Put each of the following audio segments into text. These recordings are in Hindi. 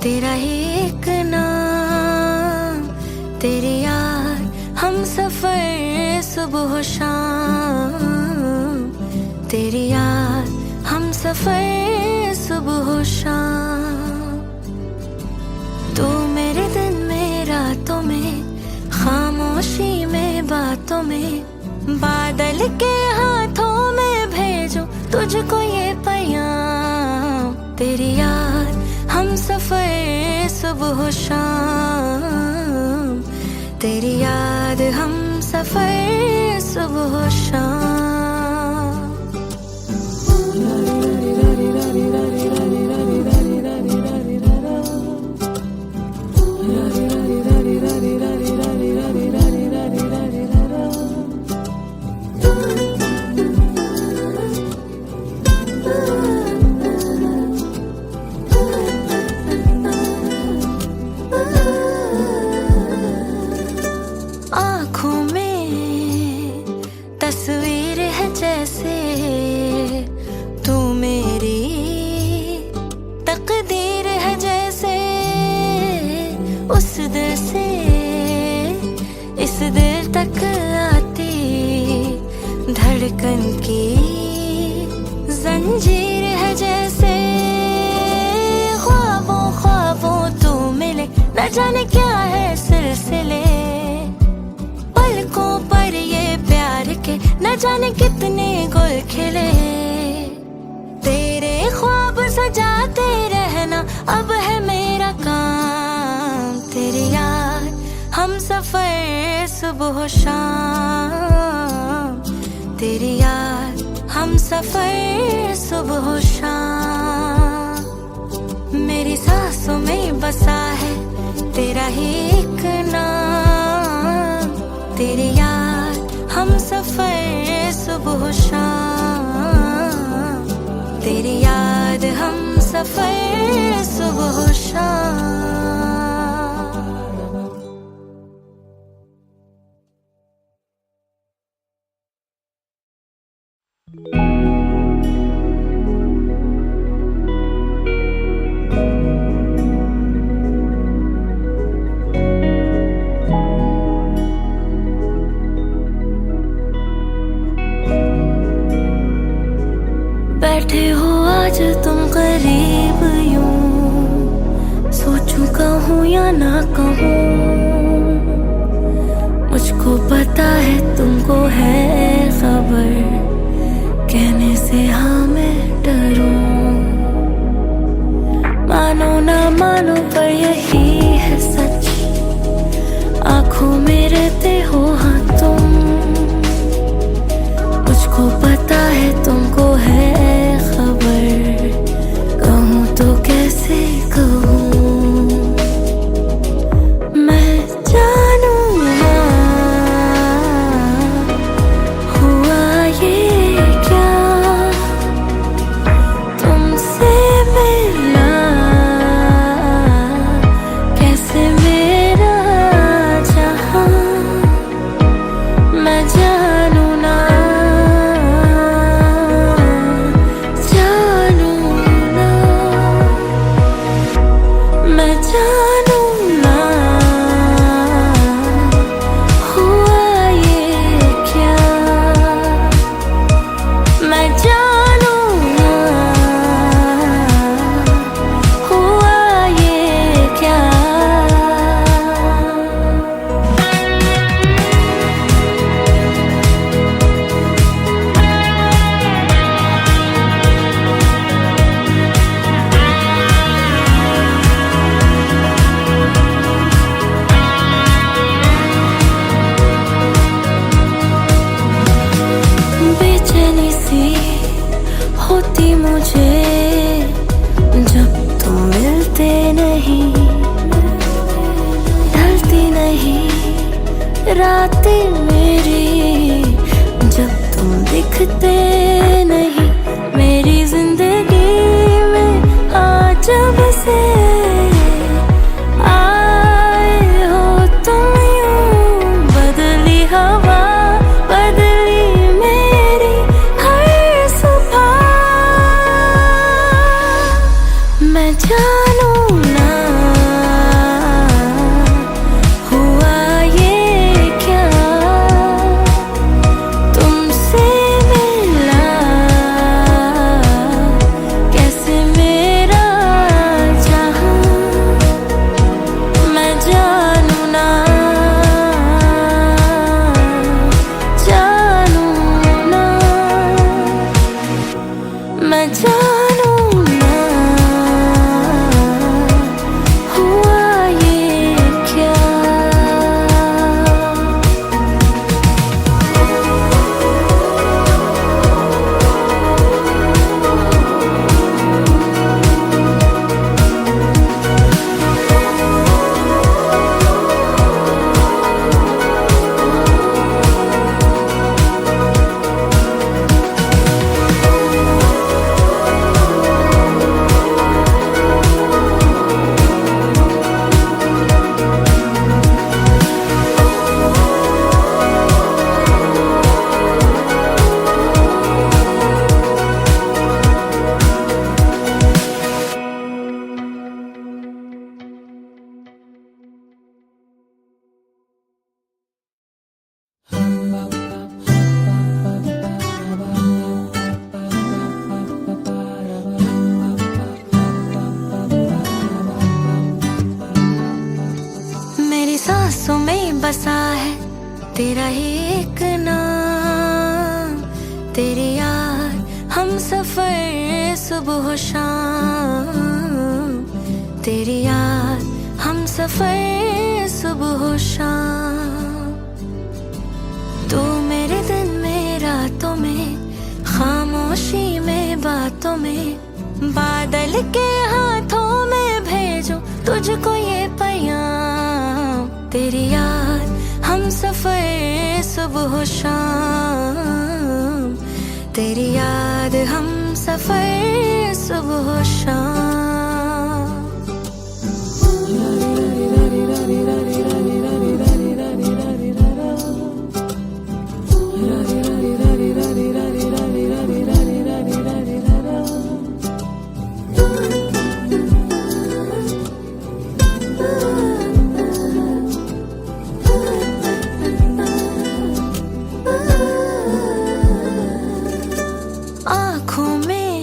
तेरा ही एक नाम, तेरी याद हम सफर सुबह शाम, तेरी याद हम सफर सुबह शाम। तू मेरे दिन में रातों में, खामोशी में बातों में, बादल के हाथों में भेजूं तुझको ये पैगाम। तेरी याद हम सफर सुबह शाम, तेरी याद हम सफर सुबह शाम। तस्वीर है जैसे तू मेरी, तकदीर है जैसे उस दिल से इस दिल तक आती धड़कन की जंजीर है जैसे। ख्वाबों ख्वाबों तू मिले, न जाने क्या है सिलसिले, पलकों पर ये प्यार के न जाने कितने गुल खिले। तेरे ख्वाब सजाते रहना अब है मेरा काम, तेरी याद हम सफर सुबह शाम, तेरी याद हम सफर सुबह शाम। मेरी सांसों में बसा है तेरा ही एक नाम, तेरी याद हम सफर सुबह शाम, तेरी याद हम सफर सुबह शाम। बैठे हो आज तुम करीब यूं, सोचूं कहूँ या ना कहूँ, मुझको पता है तुमको है खबर, कहने से हाँ मैं डरूं। मानो ना मानो पर यही है सच, आँखों में रहते हो हाँ तुम, मुझको पता है तुमको है खबर, कहूँ तो कैसे कहूँ। मैं जानूं ना हुआ ये क्या, तुमसे मिला कैसे मेरा जहां। मैं जानूं ना होती मुझे जब तुम मिलते नहीं, ढलती नहीं रातें मेरी जब तुम दिखते नहीं। मेरी जिंदगी में आज जब से आए हो तुम यूं, बदली हवा बदली मेरी हर सुबह। मैं जानूं ना तेरा ही एक नाम, तेरी याद हम सफर सुबह शाम, तेरी याद हम सफर सुबह शाम। तू मेरे दिन में रातों में, खामोशी में बातों में, बादल के हाथों में भेजूं तुझको ये पैगाम। तेरी याद हम सफर सुबह शाम, तेरी याद हम सफर सुबह शाम। आँखों में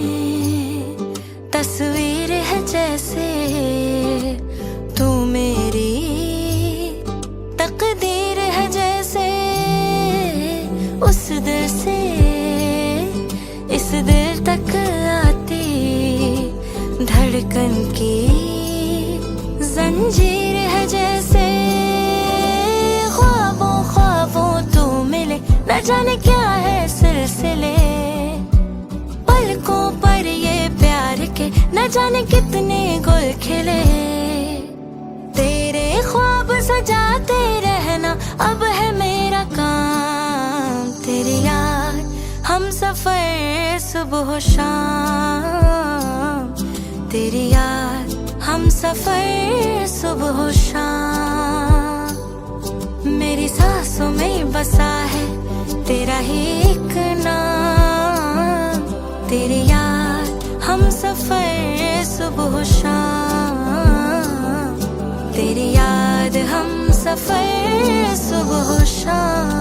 तस्वीर है जैसे तू मेरी तकदीर है जैसे, उस दिल से इस दिल तक आती धड़कन की जंजीर है जैसे। ख्वाबों ख्वाबों तू मिले, न जाने क्या है सिलसिले, पलकों पर ये प्यार के न जाने कितने गुल खिले। तेरे ख्वाब सजाते रहना अब है मेरा काम, तेरी याद हम सफर सुबह शाम, तेरी याद हम सफर सुबह शाम। मेरी सांसों में बसा है तेरा ही एक नाम, तेरी याद हम सफर सुबह शाम, तेरी याद हम सफर सुबह शाम।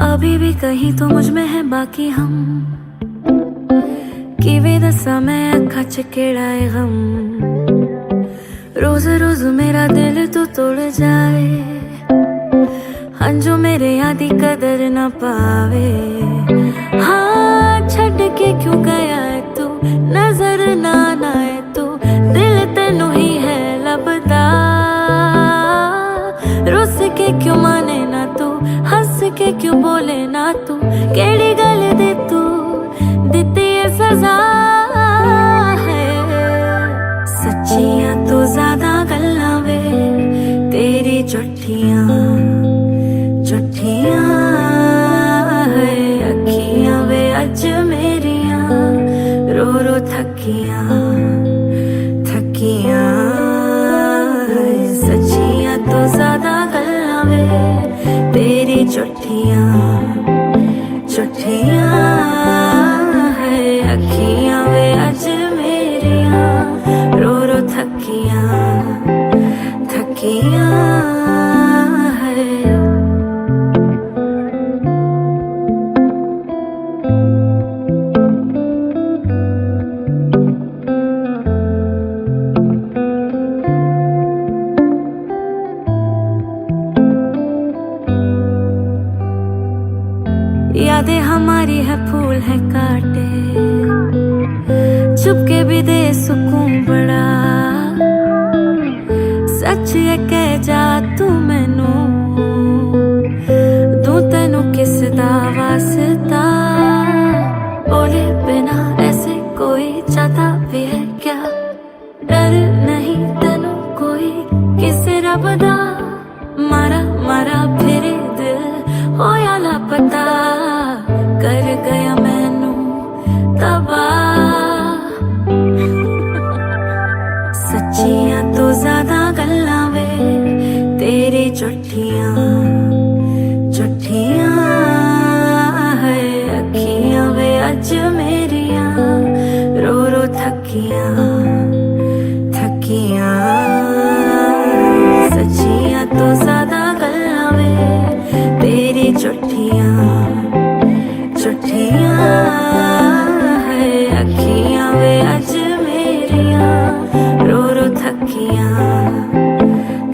अभी भी कहीं तो मुझ में है बाकी हम, किवें दसा मैं अखा च केड़ा है गम। रोज रोज मेरा दिल तो तोड़ जाए, हंजू मेरे यादी कदर ना पावे। हाँ छड़ के क्यों गया है तू, नजर ना आए तू, दिल तेनू ही है लभदा। रुस के क्यों माने ना तू, हंस के क्यों बोले ना तू, केड़ी गल दे तू दिती है सजा है। सच्चियां तो ज्यादा गल्लां वे तेरी झूठियां झूठियां है। अखियां वे अज मेरियां रो रो थकियां थकियां है। सच्चियां तो ज्यादा गल्लां वे तेरी झूठियां झूठियां है। अखियां वे अज मेरियां रो रो थकियां थकियां है। यादें हमारी है फूल है काटे, चुपके भी दे सुकून बड़ा। सच है कह जा तू मैनू, तू तेनू किस दा वास्ता। बोले बिना ऐसे कोई जाता भी है क्या, डर नहीं तेनू कोई किसे रब दा। मारा मारा फिरे दिल होया लापता, कर गया मैनू तबाह। थकियां थकियां सच्चियां तो ज्यादा गल्लां वे तेरी झूठियां झूठियां है अखियां वे अज मेरियां रो रो थकियां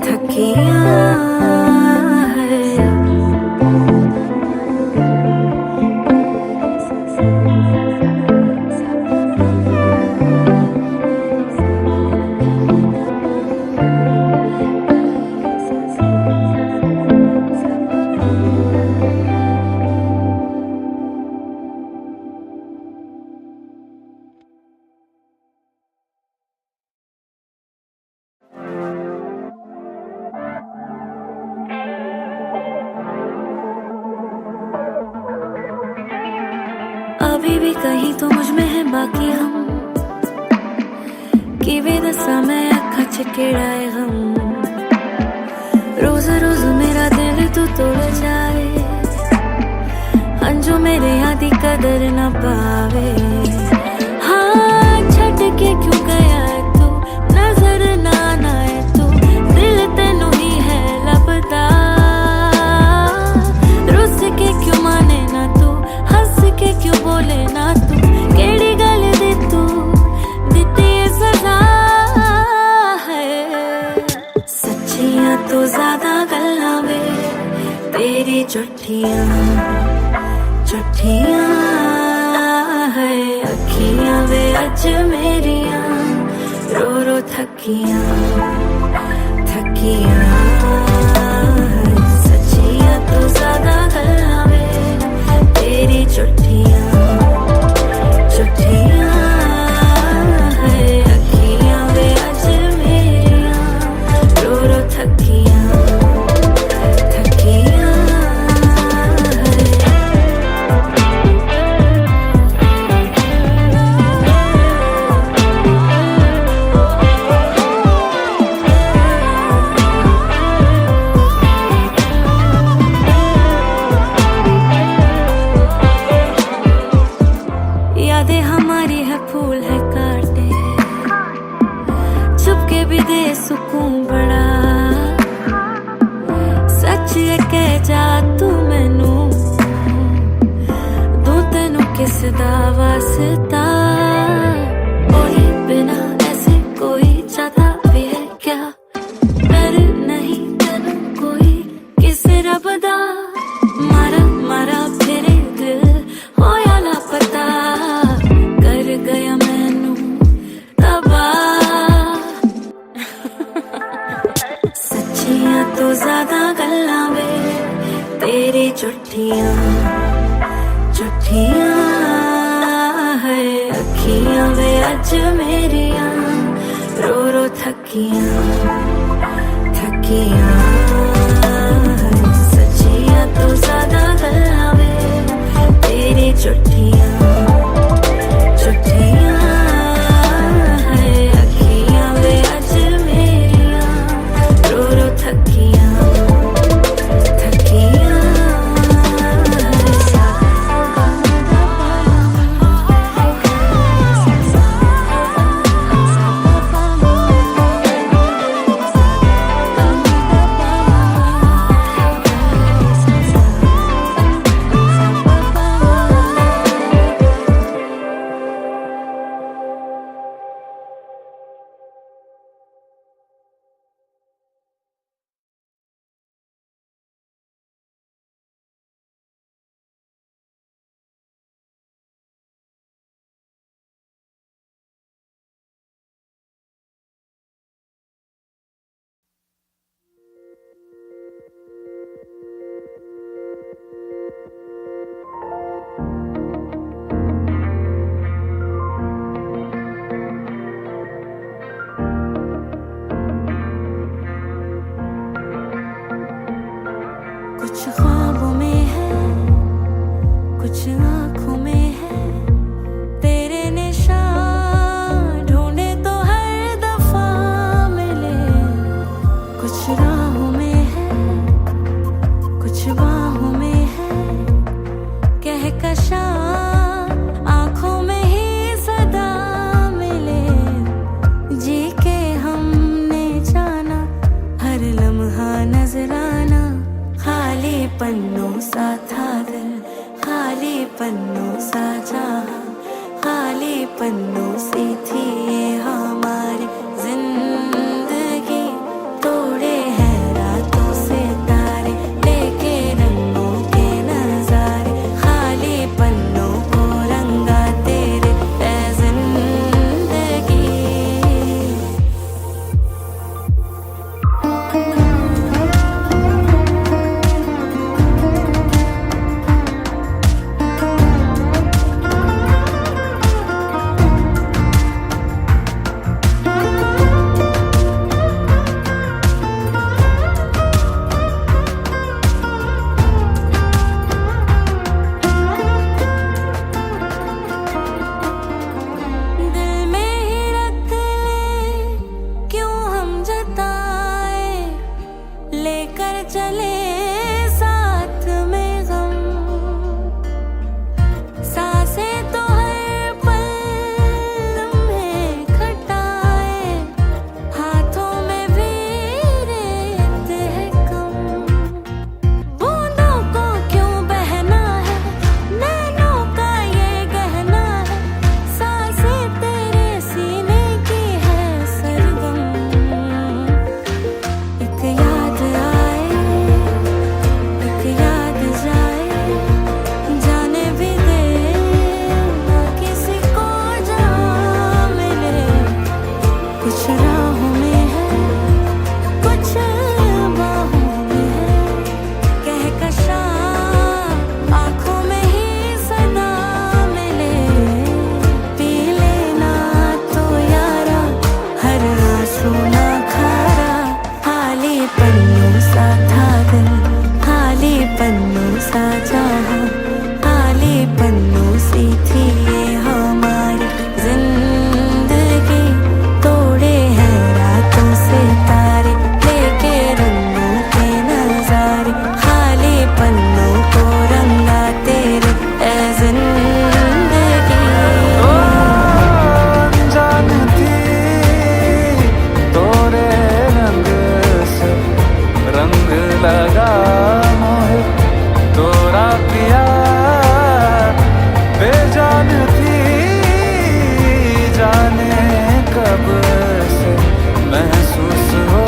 थकियां है। अभी भी कहीं तो मुझ में है बाकी हम किवें दसा मैं अखा च केड़ा है गम रोज रोज मेरा दिल तू तोड़ जाए अंजू मेरे आदि कदर ना पावे हाँ छड़ के क्यों गया तू नजर ना आए तू दिल तेनू ही है लभदा रुस के क्यों माने ना तू हंस के क्यों बोले ना तू केड़ी गल दी तू दिती सजा है सच्चियां तो ज्यादा गल्लां वे तेरी झूठियां झूठियां है अखियां वे अज मेरियां रो रो थकियां थकियां सच्चियां तो ज्यादा गल्लां वे तेरी झूठियां झूठियां है अखियां वे अज मेरियां रो रो थकियां थकियां यादें हमारी है फूल है काटे चुपके भी दे सुकून बड़ा सच है कह जा तू मैनू दू तेनू किस दा वास्ता बोले बिना ऐसे कोई जाता भी है क्या डर नहीं तेनू कोई किस रब दा मारा मारा फिरे दिल होया लापता कर गया मैनू तबाह सच्चियां तो ज्यादा गल्लां वे तेरी झूठियां झूठियां है अखियां वे अज मेरियां रो रो थकियां थकियां सच्चियां तो ज्यादा गल्लां वे तेरी झूठियां झूठियां है अखियां वे अज मेरियां रो रो थकियां थकियां कुछ ख्वाबों में है कुछ आँखों में है तेरे निशान ढूंढे तो हर दफा मिले कुछ राहों में है कुछ बाहों में है कहकशां आँखों में ही सदा मिले पन्नों सा था दिल, खाली पन्नों सा जहां, खाली पन्नों सी थी ये हमारी जिंदगी। तोड़े हैं रातों से तारे, लेके रंगों के नजारे, खाली पन्नों को रंगा तेरे ए जिंदगी। चले साथ में गम, सांसें तो हर पल लम्हे खटाए, हाथों में भी रेत है कम। बूंदों को क्यों बहना है, नैनों का ये गहना है, सांसें तेरे सीने की है सरगम। एक याद पन्नों सा था दिल, खाली पन्नों सा जहां, खाली पन्नों सी थी ये हमारी जिंदगी। तोड़े हैं रातों से तारे, लेके रंगों के नजारे, खाली पन्नों को रंगा तेरे ए जिंदगी। जानती तोरे रंग से रंग लगा मोहे, तोरा पिया बेजान थी, जाने कब से महसूस हो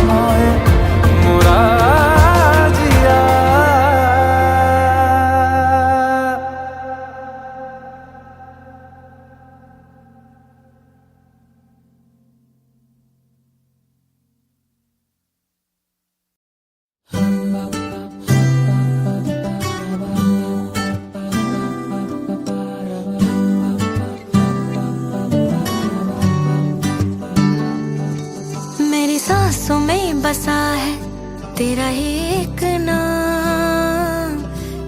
मोहे मुरा जिया। मेरी सांसों में बसा है तेरा ही एक नाम,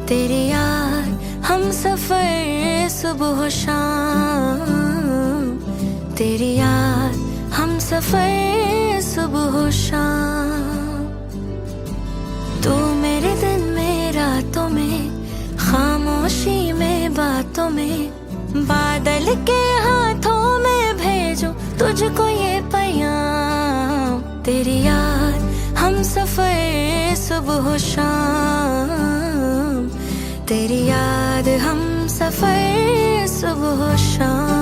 तेरी याद हम सफर सुबह शाम, तेरी याद हम सफर सुबह शाम। तू मेरे दिन में रातों में, खामोशी में बातों में, बादल के हाथों में भेजूं तुझको ये पैगाम। तेरी याद हम सफर सुबह शाम, तेरी याद हम सफर सुबह शाम।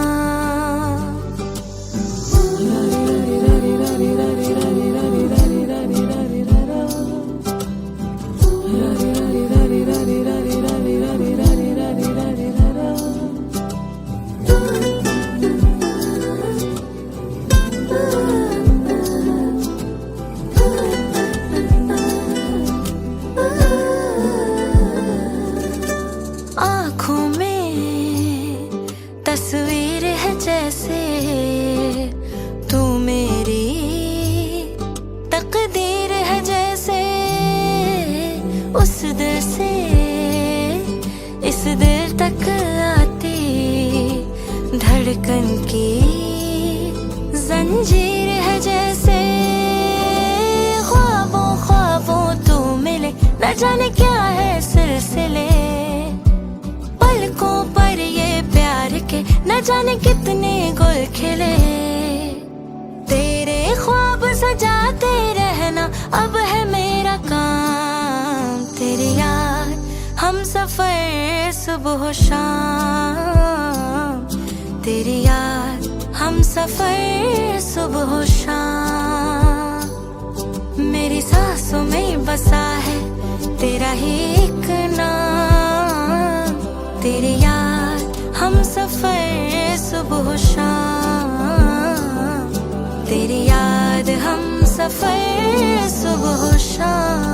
आँखों में तस्वीर है जैसे तू मेरी तकदीर है जैसे, उस दिल से इस दिल तक आती धड़कन की जंजीर है जैसे। ख्वाबों ख्वाबों तू मिले, न जाने क्या है सिलसिले, पलकों पर ये प्यार के न जाने कितने गुल खिले। तेरे ख्वाब सजाते रहना अब है मेरा काम, तेरी हम सफर सुबह शाम, तेरी याद हम सफर सुबह शाम। मेरी सांसों में बसा है तेरा ही एक नाम, तेरी याद हम सफर सुबह शाम, तेरी याद हम सफर सुबह शाम।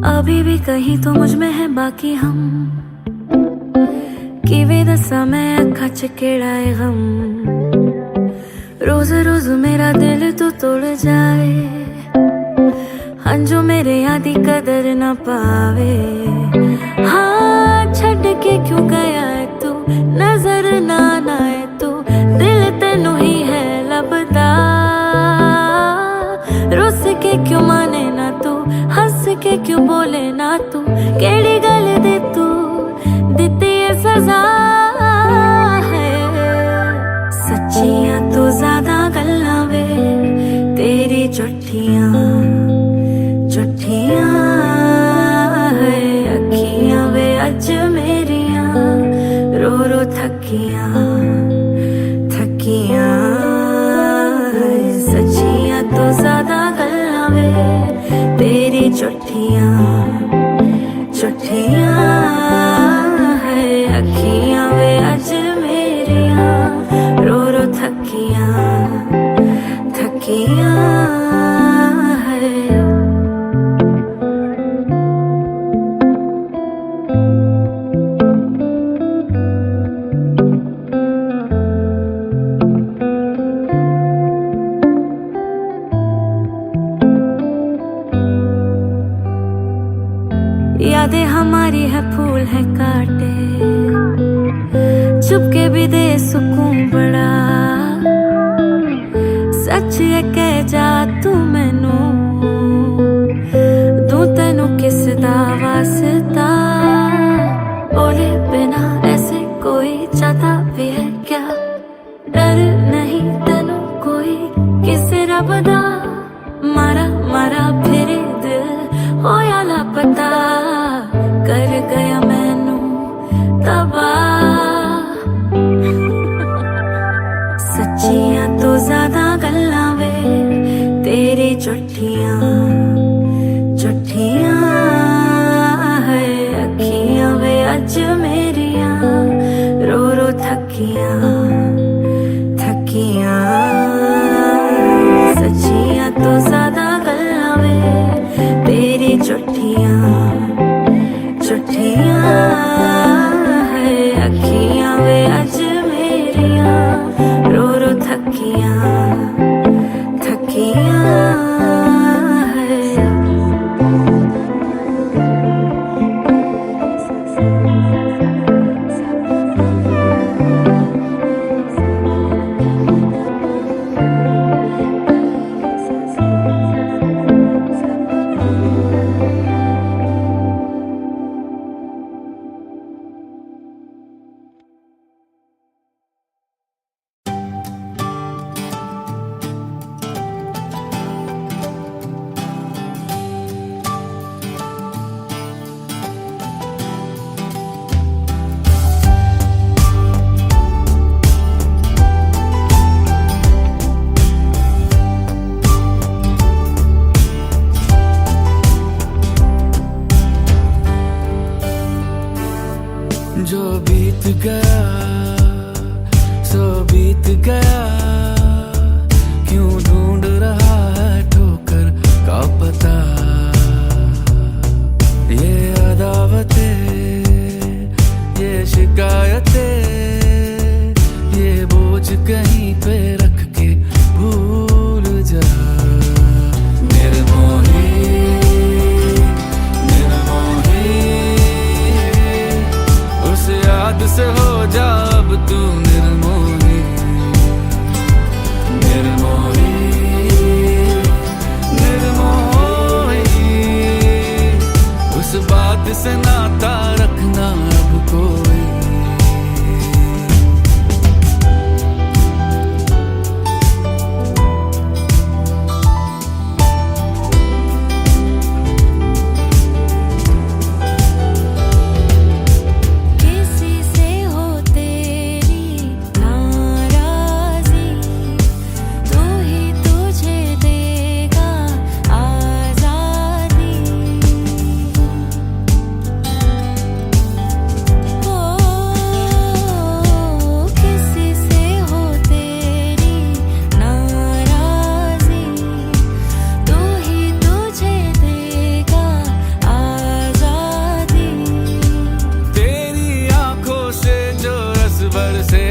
अभी भी कहीं तो मुझ में है बाकी हम, किਵੇਂ ਦੱਸਾਂ मैं ਅੱਖਾਂ ਚ ਕਿਹੜਾ ਏ ਗਮ। रोज रोज मेरा दिल तो तोड़ जाए, हंजू मेरे आदि कदर ना पावे। हाँ छड़ के क्यों गया है तू, नजर ना आए तू, दिल तेनू ही है लभदा। रुस के क्यों माने ना तू, हंस के क्यों बोले ना तू, केड़ी गल दे तू दिती है सजा है। सच्चियां तो ज्यादा गल्लां वे तेरी झूठियां झूठियां है। अखियां वे अज मेरियां रो रो थकियां थकियां है। सच्चियां तो ज्यादा गल्लां वे तेरी झूठियां झूठियां है। अखियां वे अज मेरियां रो रो थकियां थकियां है। यादें हमारी है फूल है काटे, चुपके भी दे सुकून बड़ा। सच है कह जा तू मैनू, दूं तेनू किस दा वास्ता। बोले बिना ऐसे कोई जाता भी है क्या, डर नहीं तेनू कोई किसे रब दा। मारा मारा फिरे दिल होया लापता, कर गया मैनू तबाह। सच्चियां तो ज्यादा गल्लां वे तेरी झूठियां झूठियां है। अखियां वे अज मेरियां रो रो थकियां थकियां। सच्चियां तो ज्यादा गल्लां वे तेरी झूठियां झूठियां है। अखियां वे अज मेरियां रो रो थकियां थकियां है। जो बीत गया सो बीत गया, क्यों ढूंढ रहा है ठोकर का पता। ये अदावतें ये शिकायतें ये बोझ कहीं पे रख के भूल जा। निर्मोही उस याद से हो जा अब तू निर्मोही। से नाता रखना अब कोई। से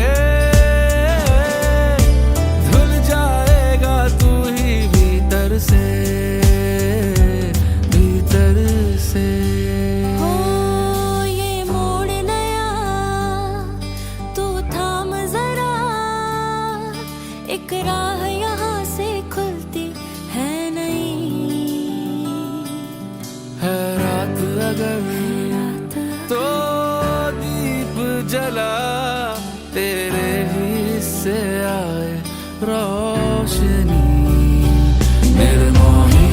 धुल जाएगा तू ही भीतर से, भीतर से। हो ये मोड़ नया तू थाम जरा, एक राह यहाँ से खुलती है नहीं। है रात अगर तो दीप जला, तेरे ही से आए रोशनी। निर्मोही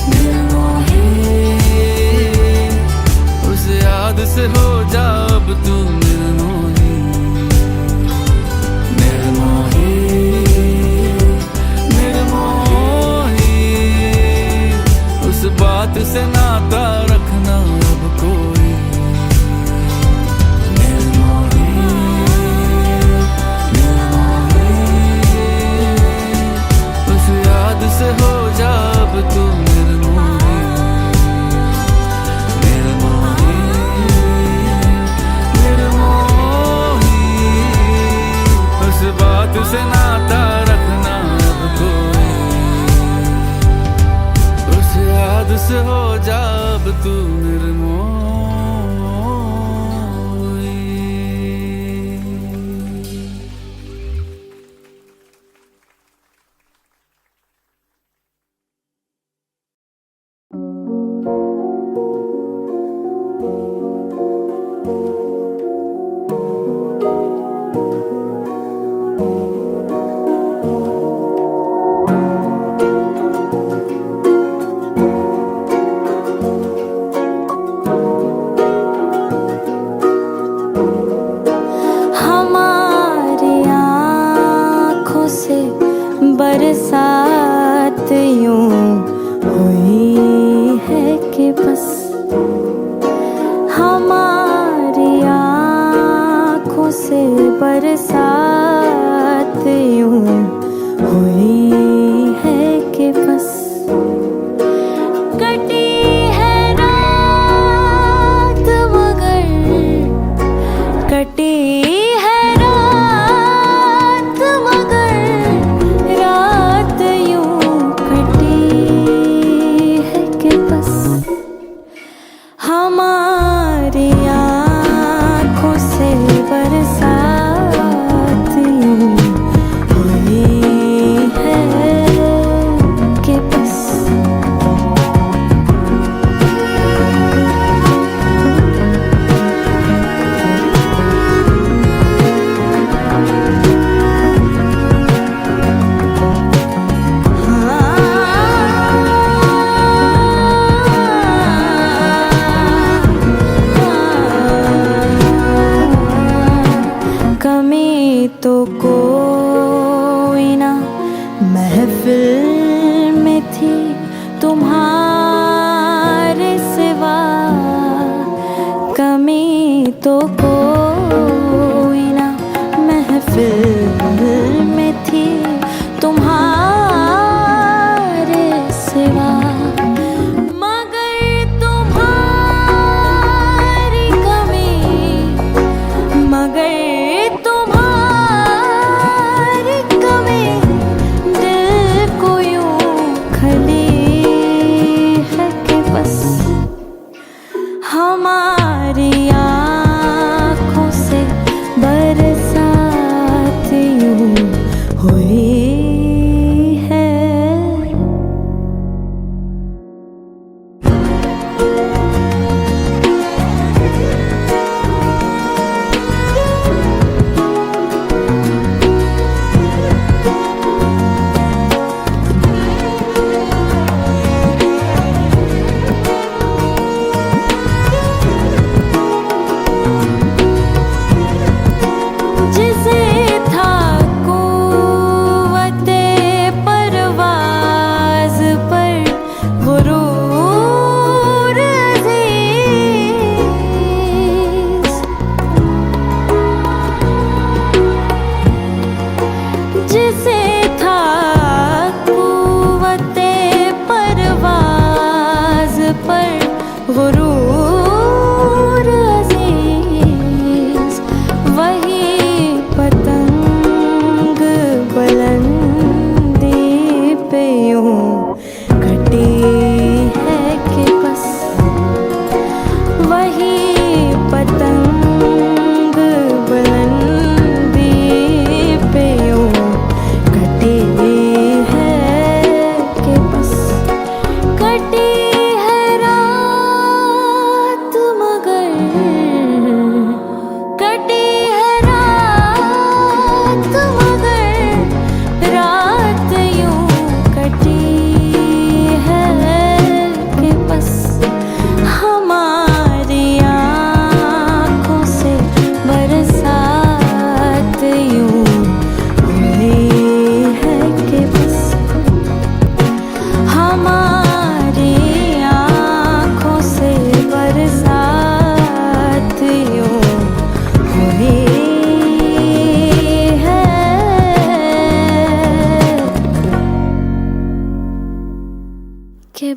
निर्मोही उस याद से हो जा अब तू निर्मोही। निर्मोही निर्मोही उस बात से नाता रखना अब कोई। से हो जा अब तू निर्मोही। निर्मोही निर्मोही उस बात से नाता रखना अब कोई। उस याद से हो जा अब तू निर्मोही। बरसात यूं हुई है कि बस हमारी आँखों से बरसात यूं हुई है कि बस कटी है रात मगर कटी हमारी आँखों से बरसात यूं हुई है कि बस तो कोई ना महफिल में थी तुम्हारे सिवा, कमी तो कोई ना महफिल में थी तुम्हारे सिवा, मगर तुम्हारी कमी मगर हमारी आँखों से बरसात यूं हुई है।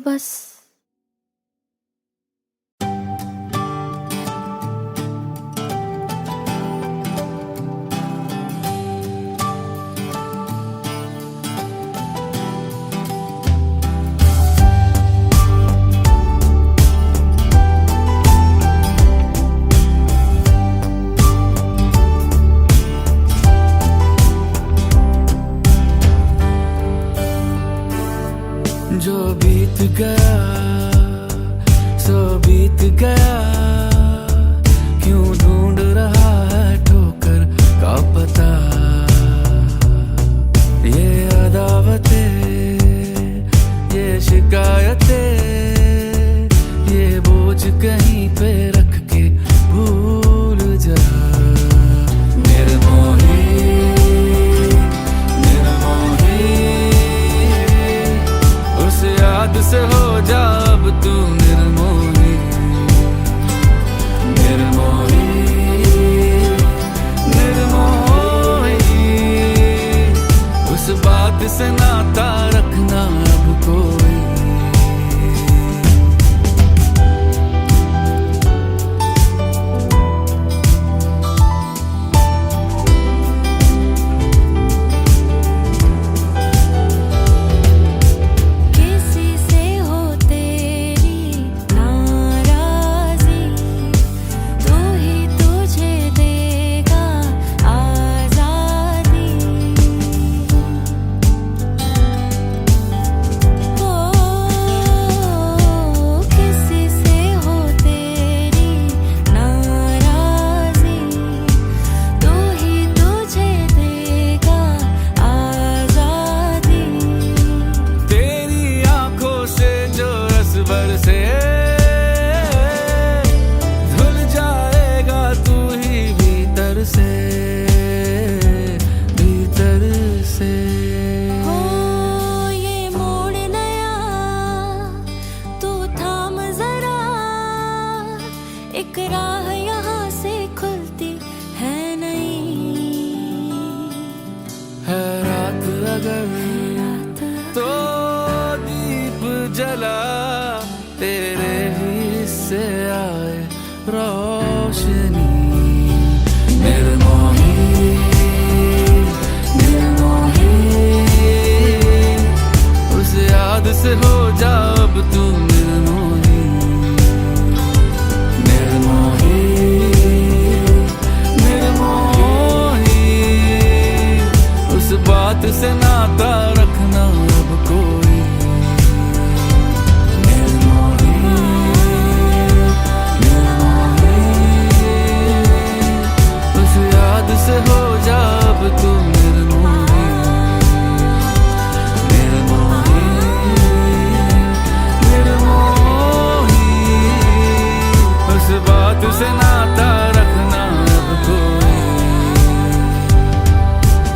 बस। जो बीत गया सो बीत गया, क्यों ढूंढ रहा है ठोकर का पता। ये अदावतें, ये शिकायतें, ये बोझ कहीं पे रख के भूल जा। निर्मोही याद से हो जा अब तू निर्मोही, निर्मोही, निर्मोही। उस बात से नाता रखना अब कोई। से धुल जाएगा तू ही भीतर से, भीतर से। हो ये मोड़ नया तू थाम जरा, एक राह यहाँ से खुलती है नहीं। है रात अगर तो दीप जला, तेरे हिस्से आए रोशनी। निर्मोही, निर्मोही, उस याद से हो जा अब तू निर्मोही, निर्मोही, निर्मोही। उस बात से नाता रखना अब कोई। से हो जा अब तू निर्मोही, निर्मोही, निर्मोही। उस बात से नाता रखना अब कोई।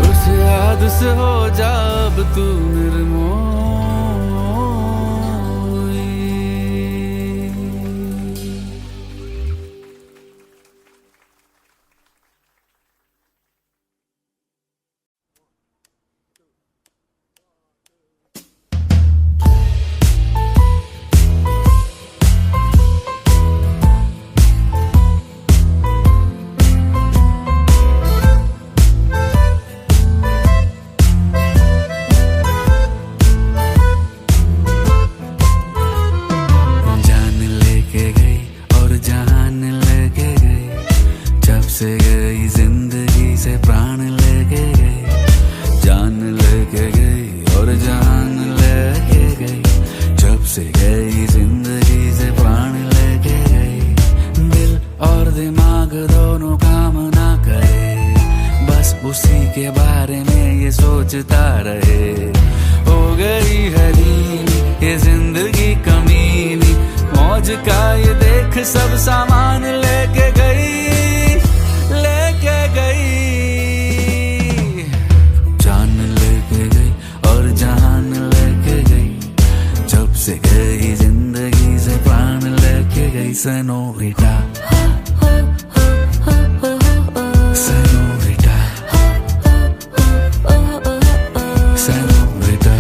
उस याद से हो जा अब तू निर्मोही। से गई जिंदगी से प्राण लेके गई, जान लेके गई और जान लेके गई। जब से गई जिंदगी से प्राण लेके गई। दिल और दिमाग दोनों काम ना करे, बस उसी के बारे में ये सोचता रहे। हो गई है नीली ये जिंदगी कमीनी, मौज का ये देख सब सामान लेके गई, लेके गई। जान लेके गई और जान लेके गई। जब से गई जिंदगी से प्राण लेके गई। सेनोरिटा, सेनोरिटा, सेनोरिटा,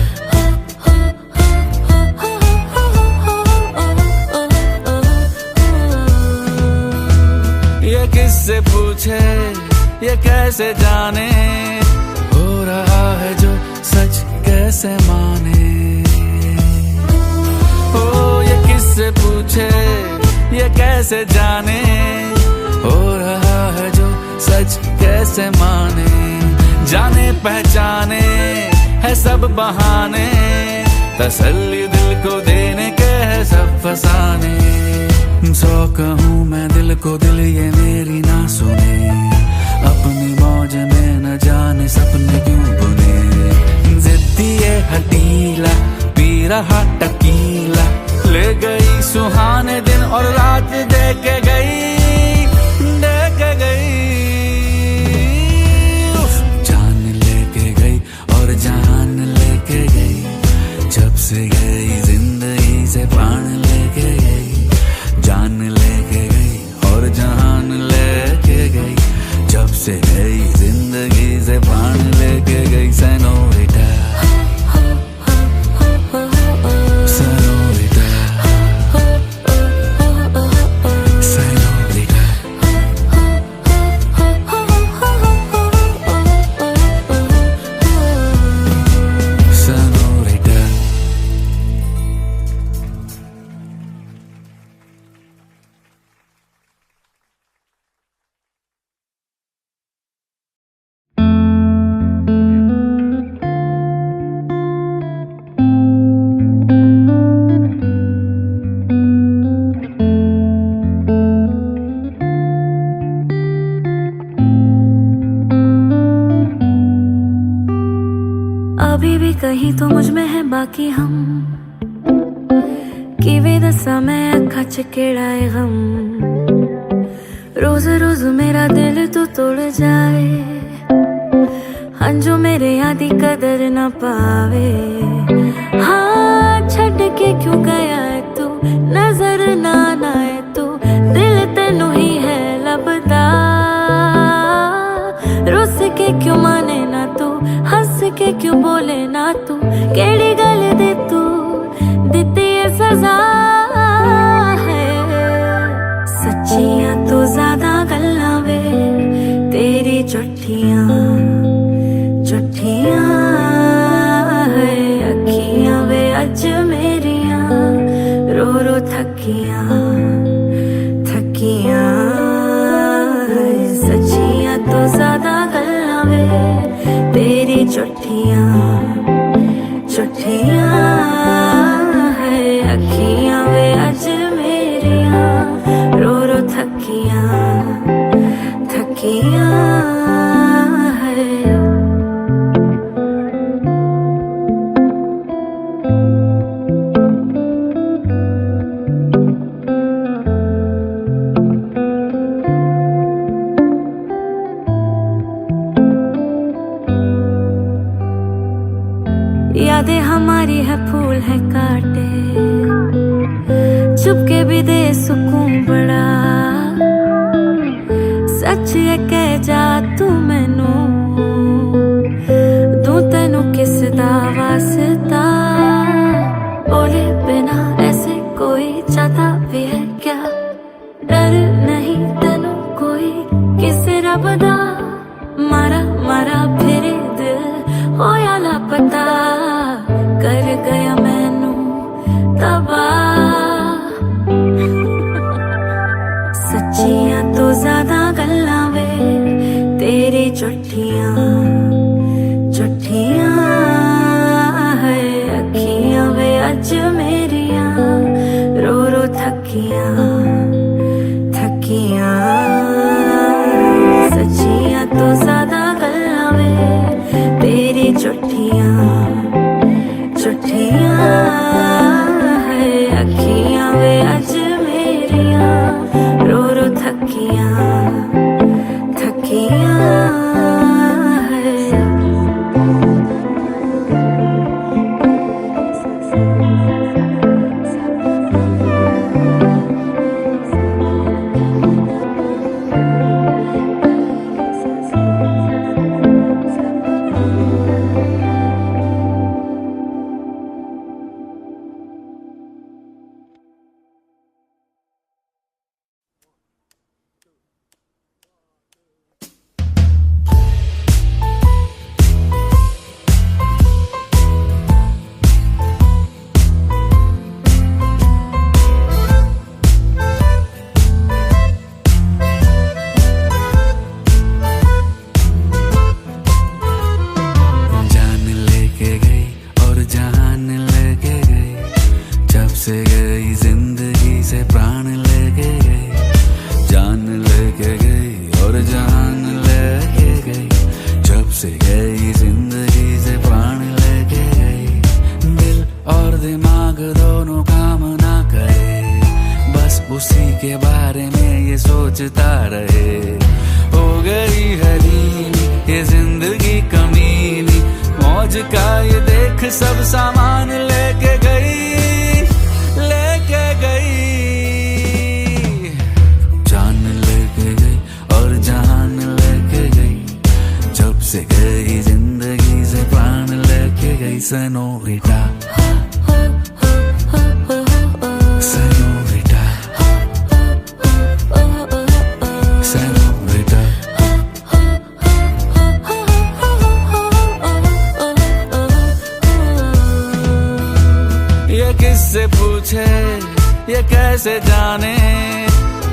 ये कैसे जाने, हो रहा है जो सच कैसे माने। ओ ये किससे पूछे, ये कैसे जाने, हो रहा है जो सच कैसे माने। जाने पहचाने है सब बहाने, तसल्ली दिल को देने के है सब फसाने। 100 कहूँ मैं दिल को, दिल ये मेरी ना सुने, अपनी मौज में न जाने सपने क्यों बुने। जिद्दी ये हटीला पी रहा टकीला, ले गई सुहाने दिन और रात दे के गई, दे के गई। जान लेके गई और जान लेके गई, जब से गई जिंदगी से प्राण लेके गई। जान लेके गई और जान लेके गई, जब से गई जिंदगी से प्राण लेके गई। Senorita, senorita, senorita. Senorita. अभी भी कहीं तो मुझ में है बाकी हम, किਵੇਂ ਦੱਸਾਂ मैं ਅੱਖਾਂ ਚ ਕਿਹੜਾ ਏ ਗਮ। रोज रोज मेरा दिल तो तोड़ जाए, हंजू मेरे आदि कदर ना पावे। हाँ छड़ के क्यों गया है तू, नजर ना आए तू, दिल तेनू ही है लभदा। रुस के क्यों माने ना तू, हंस के क्यों बोले ना तू, केड़ी गल दे तू दिती है सजा है। सच्चियां तो ज्यादा गल्लां वे तेरी झूठियां झूठियां है। अखियां वे अज मेरियां रो रो थकियां थकियां है। सच्चियां तो ज्यादा गल्लां वे तेरी झूठियां झूठियां है। अखियां वे अज मेरियां रो रो थकियां थकियां है। यादें हमारी है फूल है काटे, चुपके भी दे सुकून बड़ा। सच है कह जा तू मैनू, दूं तेनू किस दा वास्ता। बोले बिना ऐसे कोई जाता भी है क्या, डर नहीं तेनू कोई किसे रब दा। मारा मारा फिरे दिल होया लापता, कर गया मैनू तबाह। सच्चियां तो ज्यादा गल्लां वे तेरी झूठियां झूठियां है। अखियां वे अज मेरियां रो रो थकियां थकियां। सच्चियां तो ज्यादा गल्लां वे तेरी झूठियां झूठियां है। अखियां वे अज मेरियां रो रो थकियां थकियां है। सब सामान लेके गई, लेके गई। जान लेके गई और जान लेके गई, जब से गई जिंदगी से प्राण लेके गई। Senorita, senorita, senorita. ये किससे पूछे, ये कैसे जाने,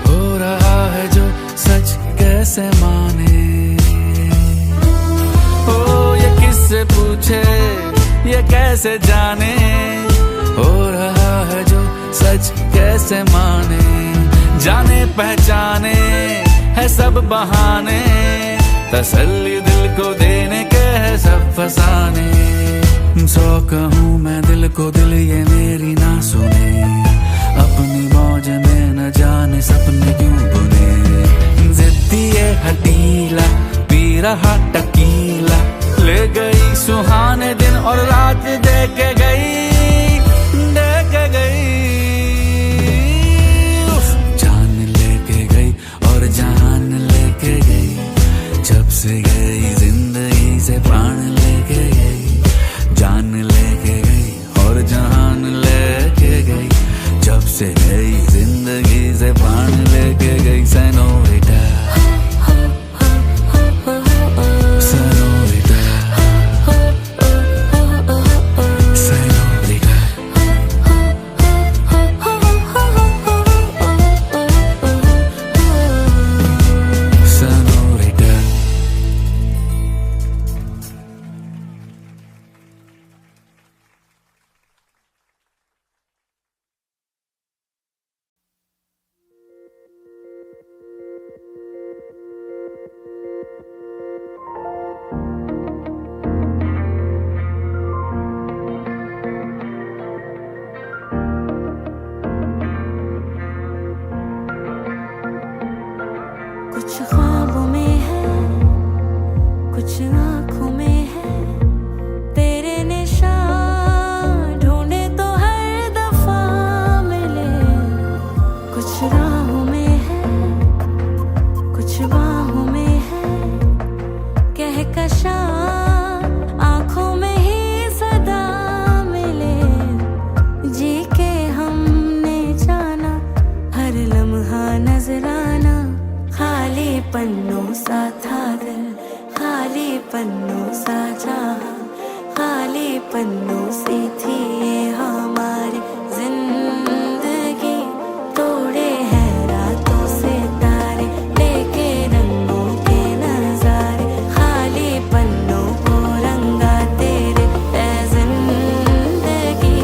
हो रहा है जो सच कैसे माने। ओ ये किससे पूछे, ये कैसे जाने, हो रहा है जो सच कैसे माने। जाने पहचाने है सब बहाने, तसल्ली दिल को देने के है सब फसाने। 100 कहूँ मैं दिल को, दिल ये मेरी ना सुने, अपनी मौज में न जाने सपने क्यों बुने। जिद्दी ये हटीला पी रहा टकीला, ले गई सुहाने दिन और रात दे के गई, दे के गई। जान लेके गई और जान लेके गई, जब से गई जिंदगी से प्राण लेके गई। जान लेके गई और जान लेके गई, जब से गई जिंदगी से प्राण लेके गई। Senorita, senorita, senorita. सेनोरिटा। कुछ ख्वाबों में है, कुछ आँखों में है, तेरे निशान ढूंढे तो हर दफा मिले। कुछ राहों में है, कुछ बाहों में है, कहकशां आँखों में ही सदा मिले। जी के हमने जाना हर लम्हा नजराना, खाली पन्नों सा था दिल, खाली पन्नों सा जहां, खाली पन्नों सी थी ये हमारी जिंदगी। तोड़े हैं रातों से तारे, लेके रंगों के नजारे, खाली पन्नों को रंगा तेरे ए जिंदगी।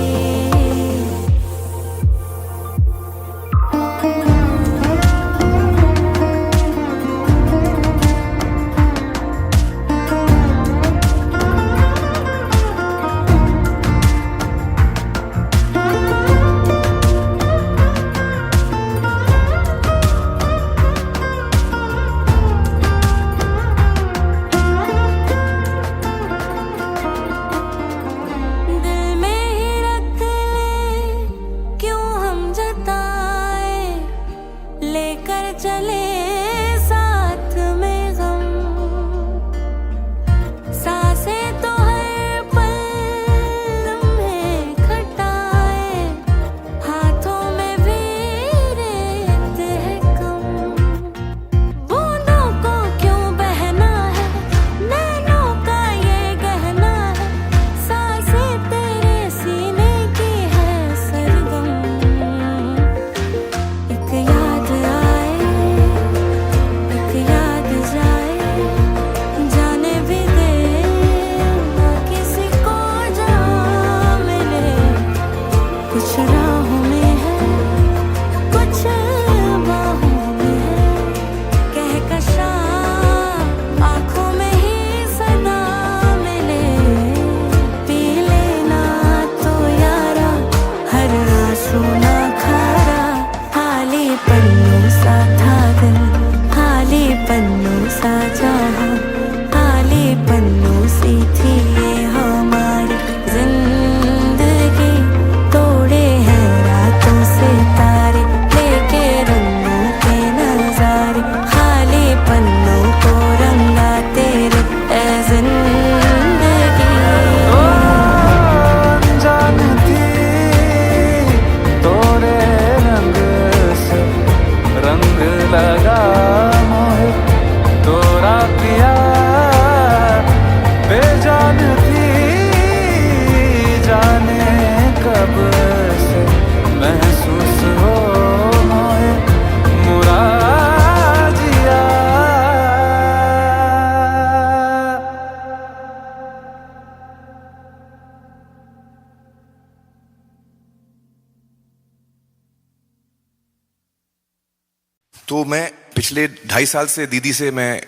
तो मैं पिछले 2.5 साल से दीदी से मैं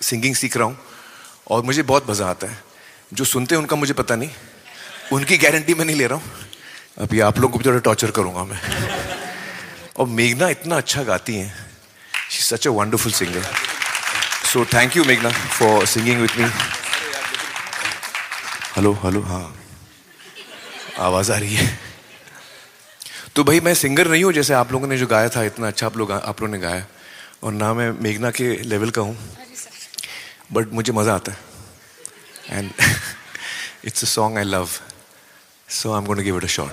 सिंगिंग सीख रहा हूँ और मुझे बहुत मज़ा आता है। जो सुनते हैं उनका मुझे पता नहीं, उनकी गारंटी मैं नहीं ले रहा हूँ। अभी आप लोगों को भी थोड़ा टॉर्चर करूँगा मैं। और मेघना इतना अच्छा गाती हैं, she is such a wonderful singer. So thank you मेघना for singing with me. Hello hello, हाँ आवाज़ आ रही है। तो भाई मैं सिंगर नहीं हूँ जैसे आप लोगों ने जो गाया था, इतना अच्छा आप लोगों ने गाया, और ना मैं मेघना के लेवल का हूँ, बट मुझे मज़ा आता है and it's a song I love, so I am going to give it a shot.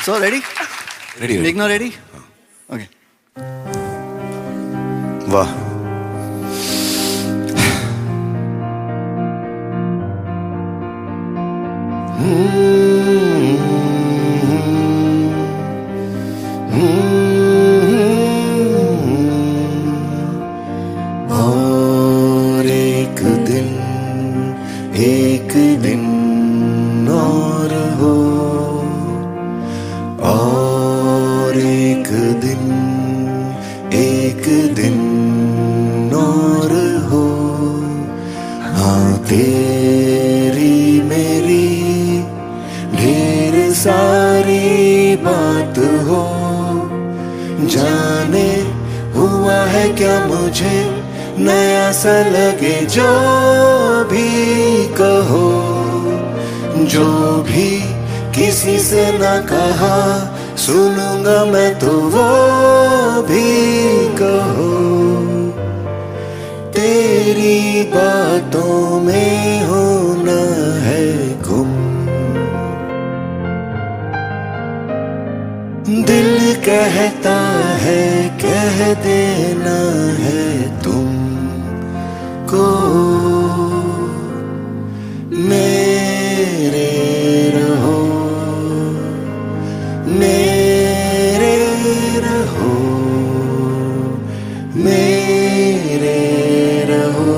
So ready? Ready? मेघना रेडी? ओके। वाह, और एक दिन और हो, और एक दिन और हो, हाँ तेरी मेरी ढेर सारी बात हो, जाने हुआ है क्या मुझे नया सा लगे, जो भी कहो, जो भी किसी से ना कहा, सुनूंगा मैं तो वो भी कहो, तेरी बातों में होना है गुम, दिल कहता है कह देना है तुमको, मेरे रहो, मेरे रहो, मेरे रहो,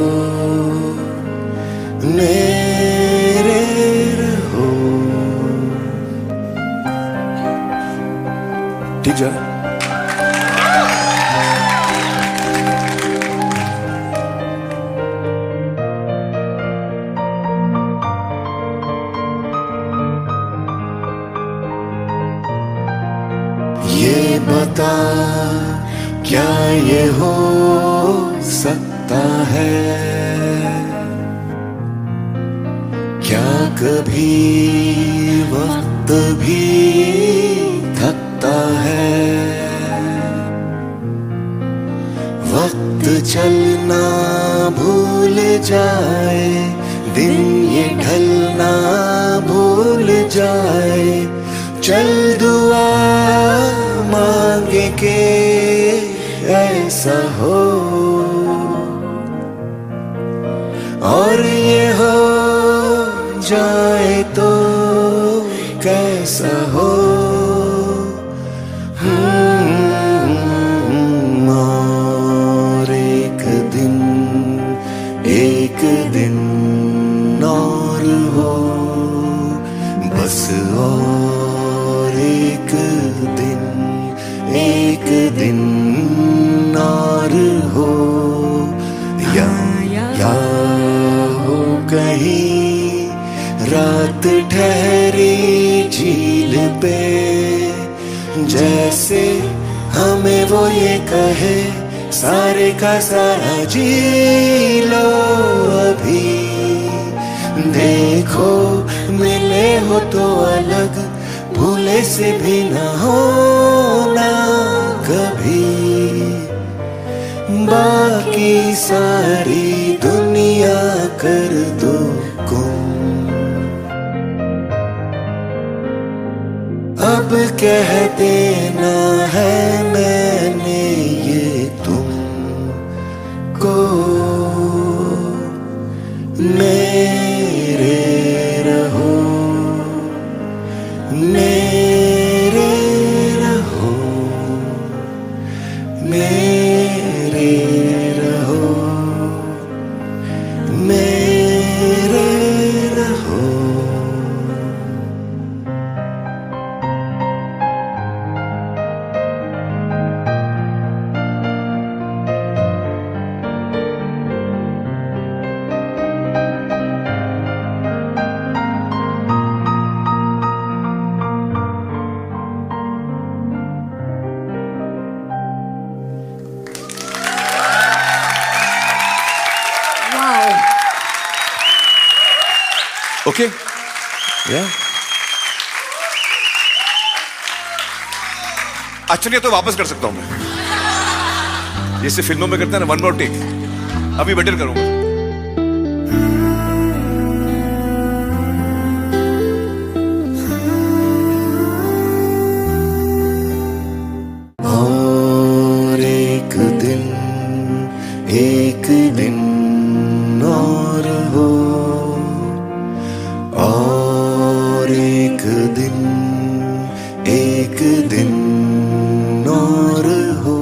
मेरे रहो। ठीक है। ये बता क्या ये हो सकता है, क्या कभी वक्त भी थकता है, वक्त चलना भूल जाए, दिन ये ढलना भूल जाए, चल दुआ मांगे के ऐसा हो, और ये हो जाए तो कैसा हो, और एक दिन और हो, बस और एक दिन और हो, या हो कहीं रात ठहरी झील पे, जैसे हमें वो ये कहे सारे का सारा जी लो अभी, देखो मिले हो तो अलग, भूले से भी ना होना कभी, बाकी सारी दुनिया कर दो गुम, अब कह देना है मैंने ये तुमको, मेरे रहो, मेरे रहो, मेरे रहो, मेरे रहो। ओके या अच्छा नहीं तो वापस कर सकता हूं मैं, जैसे फिल्मों में करते हैं ना, 1 more टेक, अभी बेटर करूंगा। और एक दिन और हो, और एक दिन और हो।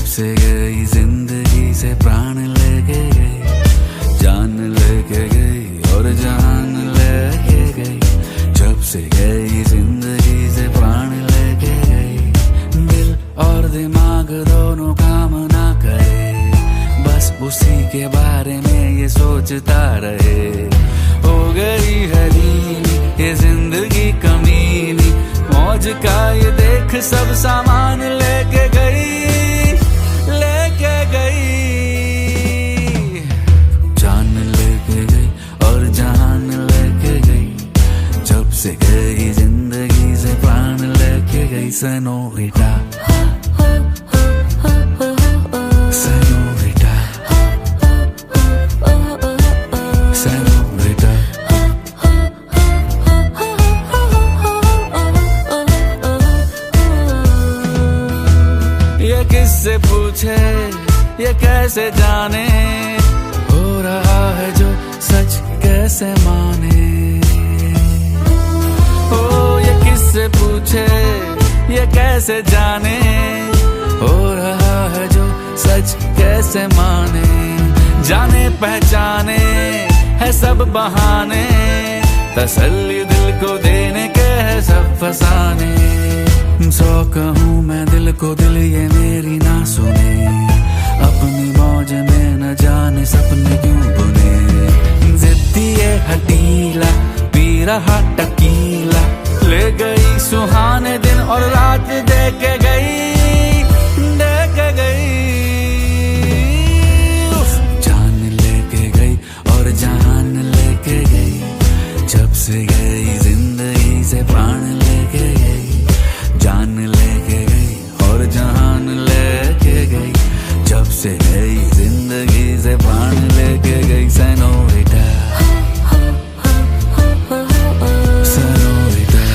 से गई जिंदगी से प्राण लेके गई, जान लेके गई और जान लेके गई। जब से गई जिंदगी से प्राण लेके गई। दिल और दिमाग दोनों काम ना करे, बस उसी के बारे में ये सोचता रहे। हो गई हलीनी ये जिंदगी कमीनी, मौज का ये देख सब सामान लेके गई, लेके गई। जान लेके गई और जान लेके गई। जब से गई जिंदगी से प्राण लेके गई। Senorita, senorita, senorita. ये किससे पूछे, ये कैसे जाने, हो रहा है जो सच कैसे माने। ओ ये किससे पूछे, ये कैसे जाने, हो रहा है जो सच कैसे माने। जाने पहचाने है सब बहाने, तसल्ली दिल को देने के है सब फसाने। 100 कहूँ मैं दिल को, दिल ये मेरी ना सुने। अपनी मौज में न जाने सपने क्यों बुने। जिद्दी ये हटीला पी रहा टकीला, ले गई सुहाने दिन और रात दे के गई, दे के गई। जान लेके गई और जान लेके गई। जब से गई जिंदगी से प्राण लेके गई, जान लेके गई और जान लेके गई। जब से गई जिंदगी से प्राण लेके गई। Senorita, senorita,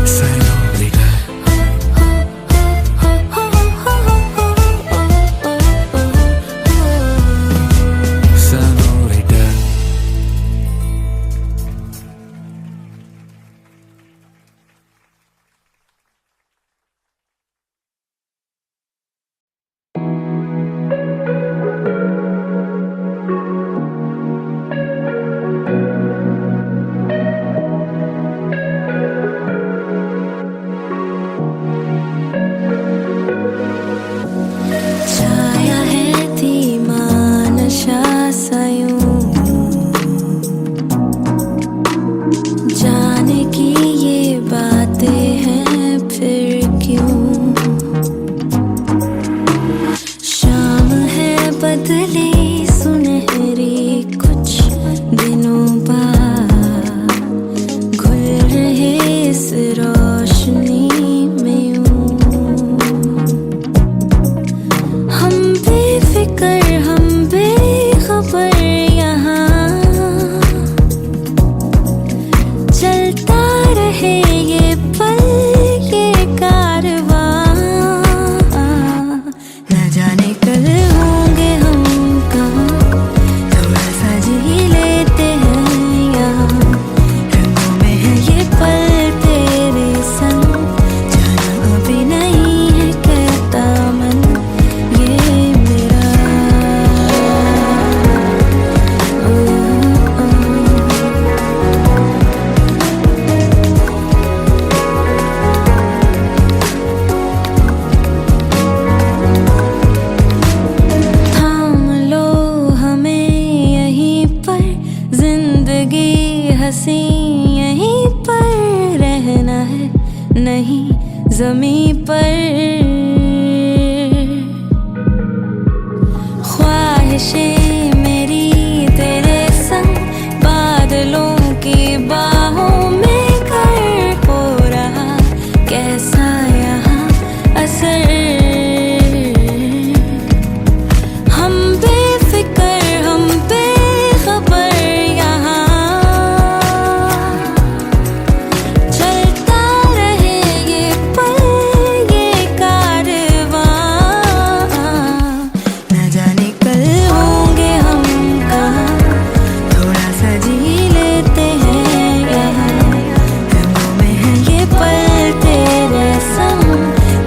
senorita. हंसी यहीं पर रहना है, नहीं ज़मीं पर। ख्वाहिशें मेरी तेरे संग बादलों की बाहों में कर हो रहा कैसा यहाँ असर। हम बेफिक्र हम बेखबर यहाँ चलता रहे ये पल ये कारवां। न जाने कल होंगे हम कहाँ, थोड़ा सा जी लेते हैं यहाँ। रंगों में है ये पल तेरे संग,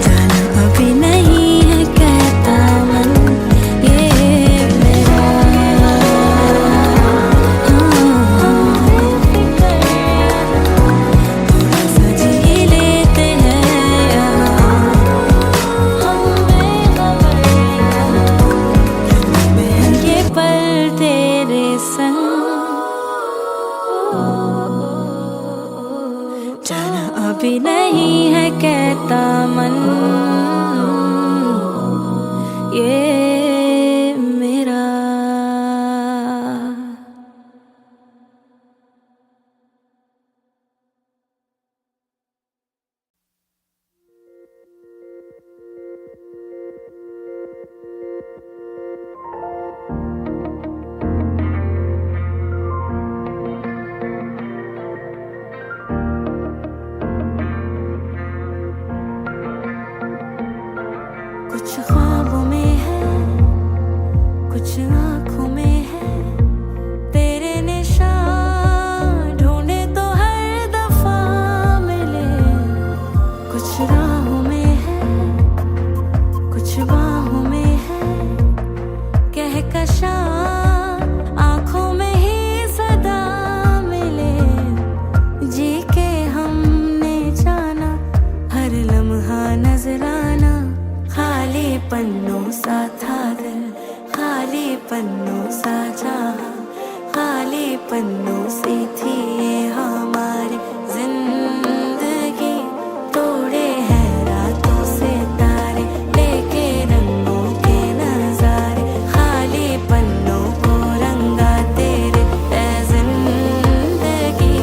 जाना अभी नहीं है कहता मन ये मेरा। थोड़ा सा जी लेते हैं यहाँ, हम बेखबर में है ये पल तेरे संग, जाना अभी नहीं है कहता मन ये मेरा। कुछ ख्वाबों में है, कुछ आँखों में है तेरे निशान, ढूंढे तो हर दफा मिले। कुछ राहों में है, कुछ बाहों में है कहकशां, आँखों में ही सदा मिले। जी के हमने जाना हर लम्हा नजराना, खाली पन्नों सा था दिल, खाली पन्नों सा जहां, खाली पन्नों सी थी ये हमारी जिंदगी। तोड़े हैं रातों से तारे, लेके रंगों के नजारे, खाली पन्नों को रंगा तेरे ए जिंदगी।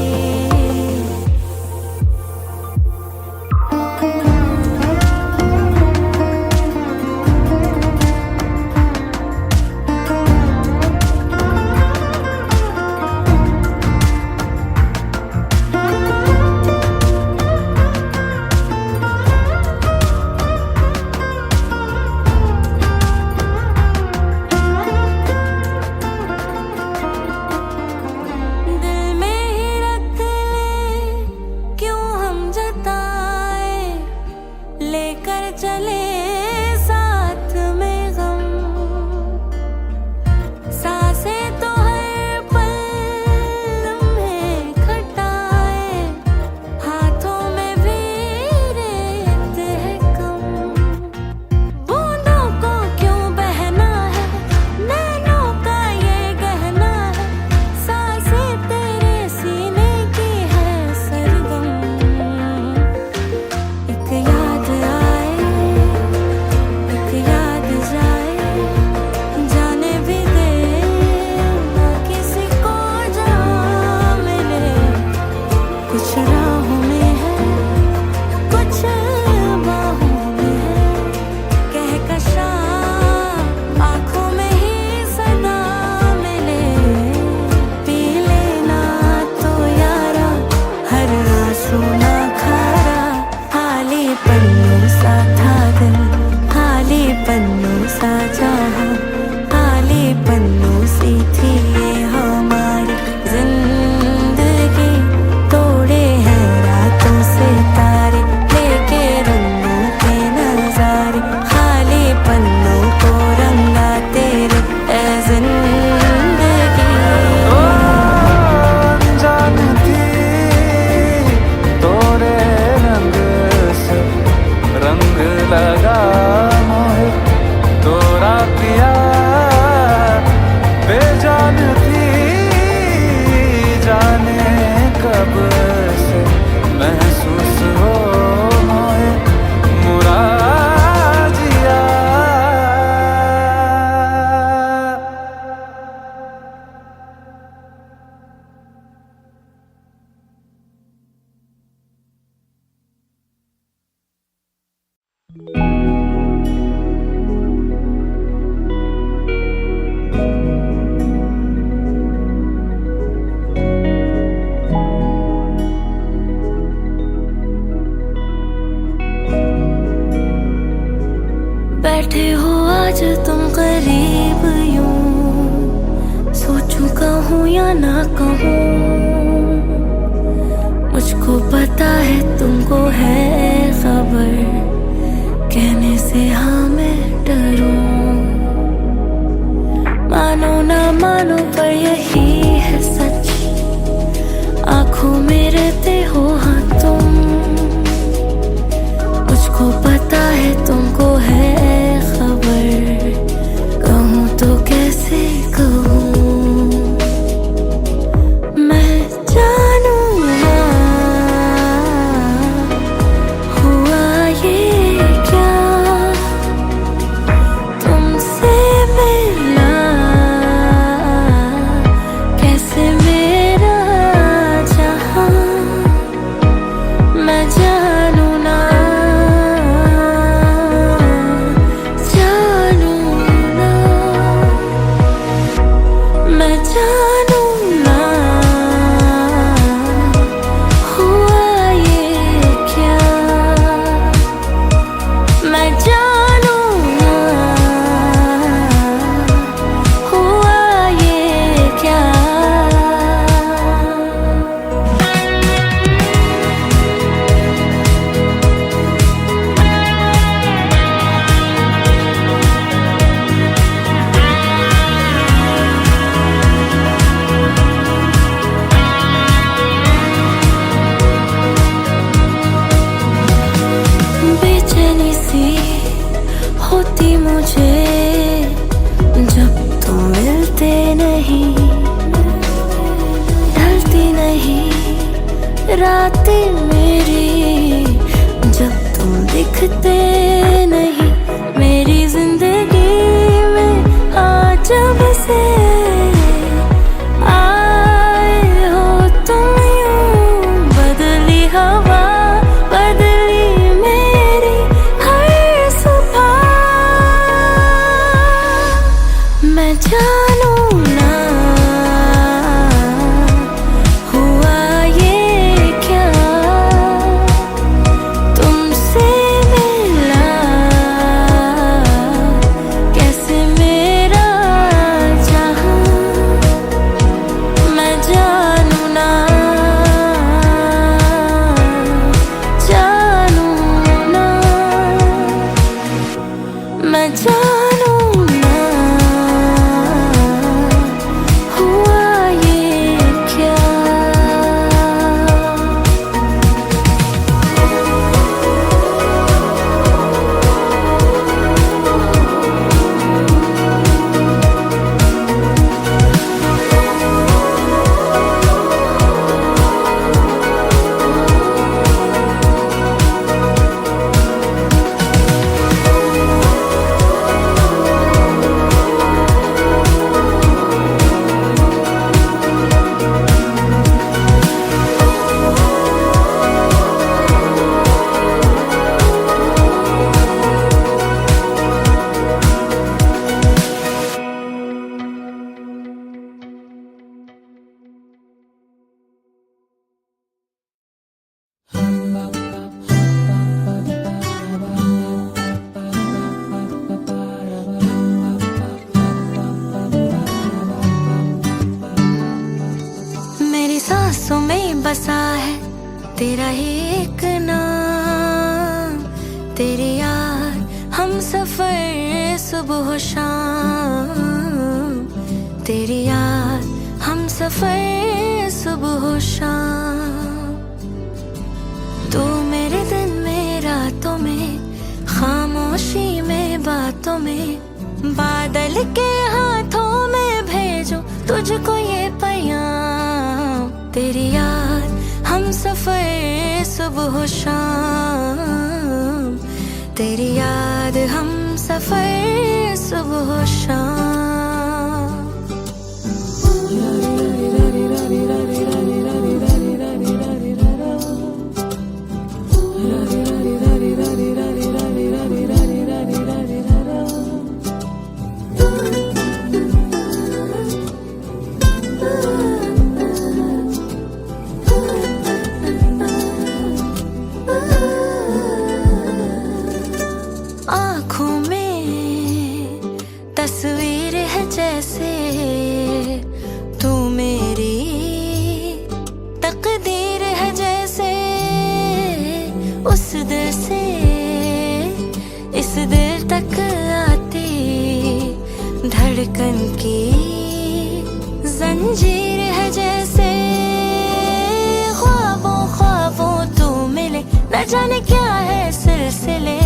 कब से महसूस हो मोए मुराजिया। बैठे हो आज तुम करीब यूं, सोचूं कहूँ या ना कहूँ। मुझको पता है तुमको है खबर, कहने से हाँ मैं डरूं। मानो ना मानो पर यही है सच, आंखों में रहते हो हाँ तुम। मुझको पता है तुमको है खबर, कहूँ तो कैसे कहूँ। मैं जानूं ना हुआ ये क्या, तुमसे मिला कैसे मेरा जहां। मैं जानूं ना मैं जानूं ना हुआ ये क्या। मैं जानूं ना हुआ ये क्या। बेचैनी सी होती मुझे जब तुम मिलते नहीं, ढलती नहीं रातें मेरी जब तुम दिखते नहीं। मेरी जिंदगी में आज जब से आए हो तुम यूं, बदली हवा बदली मेरी हर सुबह। मैं जानूं ना हुआ ये क्या, तुमसे मिला कैसे मेरा जहां। मैं जानूं ना मैं जानूं ना हुआ ये क्या। मेरी सांसों में बसा है तेरा ही एक नाम, तेरी याद हम सफर सुबह शाम। तेरी याद हम सफर सुबह शाम। तू मेरे दिन में रातों में, खामोशी में बातों में, बादल के हाथों में भेजूं तुझको ये पैगाम। तेरी याद सफर सुबह शाम, तेरी याद हम सफर सुबह शाम। आँखों में तस्वीर है जैसे तू मेरी तकदीर है जैसे, उस दिल से इस दिल तक आती धड़कन की जंजीर है जैसे। ख्वाबों ख्वाबों तू मिले, न जाने क्या है सिलसिले,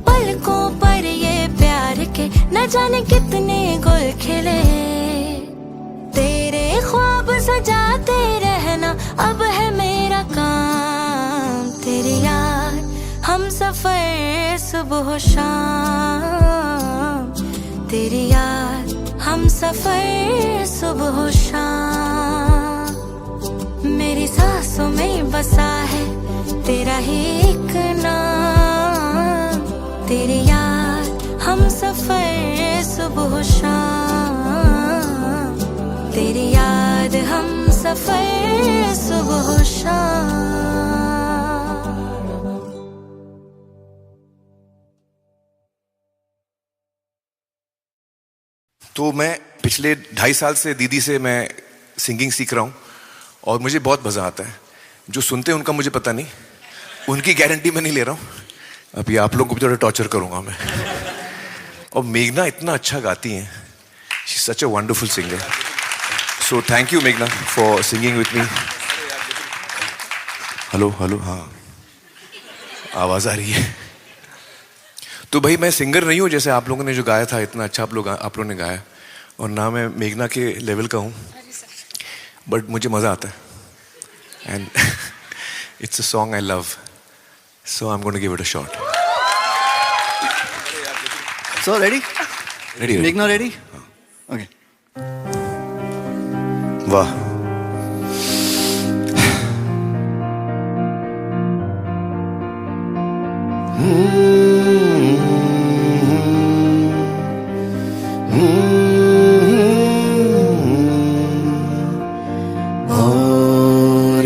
पलकों पर ये प्यार के न जाने कितने गुल खिले। तेरे ख्वाब सजाते रहना अब है मेरा काम, तेरी याद हम सफर सुबह शाम, तेरी याद हम सफर सुबह शाम। मेरी सांसों में बसा है तेरा ही एक नाम, तेरी याद हम सफर सुबह शाम, तेरी याद हम सफर सुबह शाम। तो मैं पिछले 2.5 साल से दीदी से मैं सिंगिंग सीख रहा हूँ और मुझे बहुत मज़ा आता है। जो सुनते हैं उनका मुझे पता नहीं, उनकी गारंटी मैं नहीं ले रहा हूँ। अभी आप लोगों को भी थोड़ा टॉर्चर करूँगा मैं। और मेघना इतना अच्छा गाती हैं, she is such a wonderful singer. So thank you मेघना for singing with me. Hello hello, हाँ आवाज़ आ रही है। तो भाई मैं सिंगर नहीं हूँ जैसे आप लोगों ने जो गाया था, इतना अच्छा आप लोगों ने गाया, और ना मैं मेघना के लेवल का हूँ, बट मुझे मज़ा आता है and it's a song I love, so I am going to give it a shot. So ready? Ready? Meghna ready? Okay. वाह। और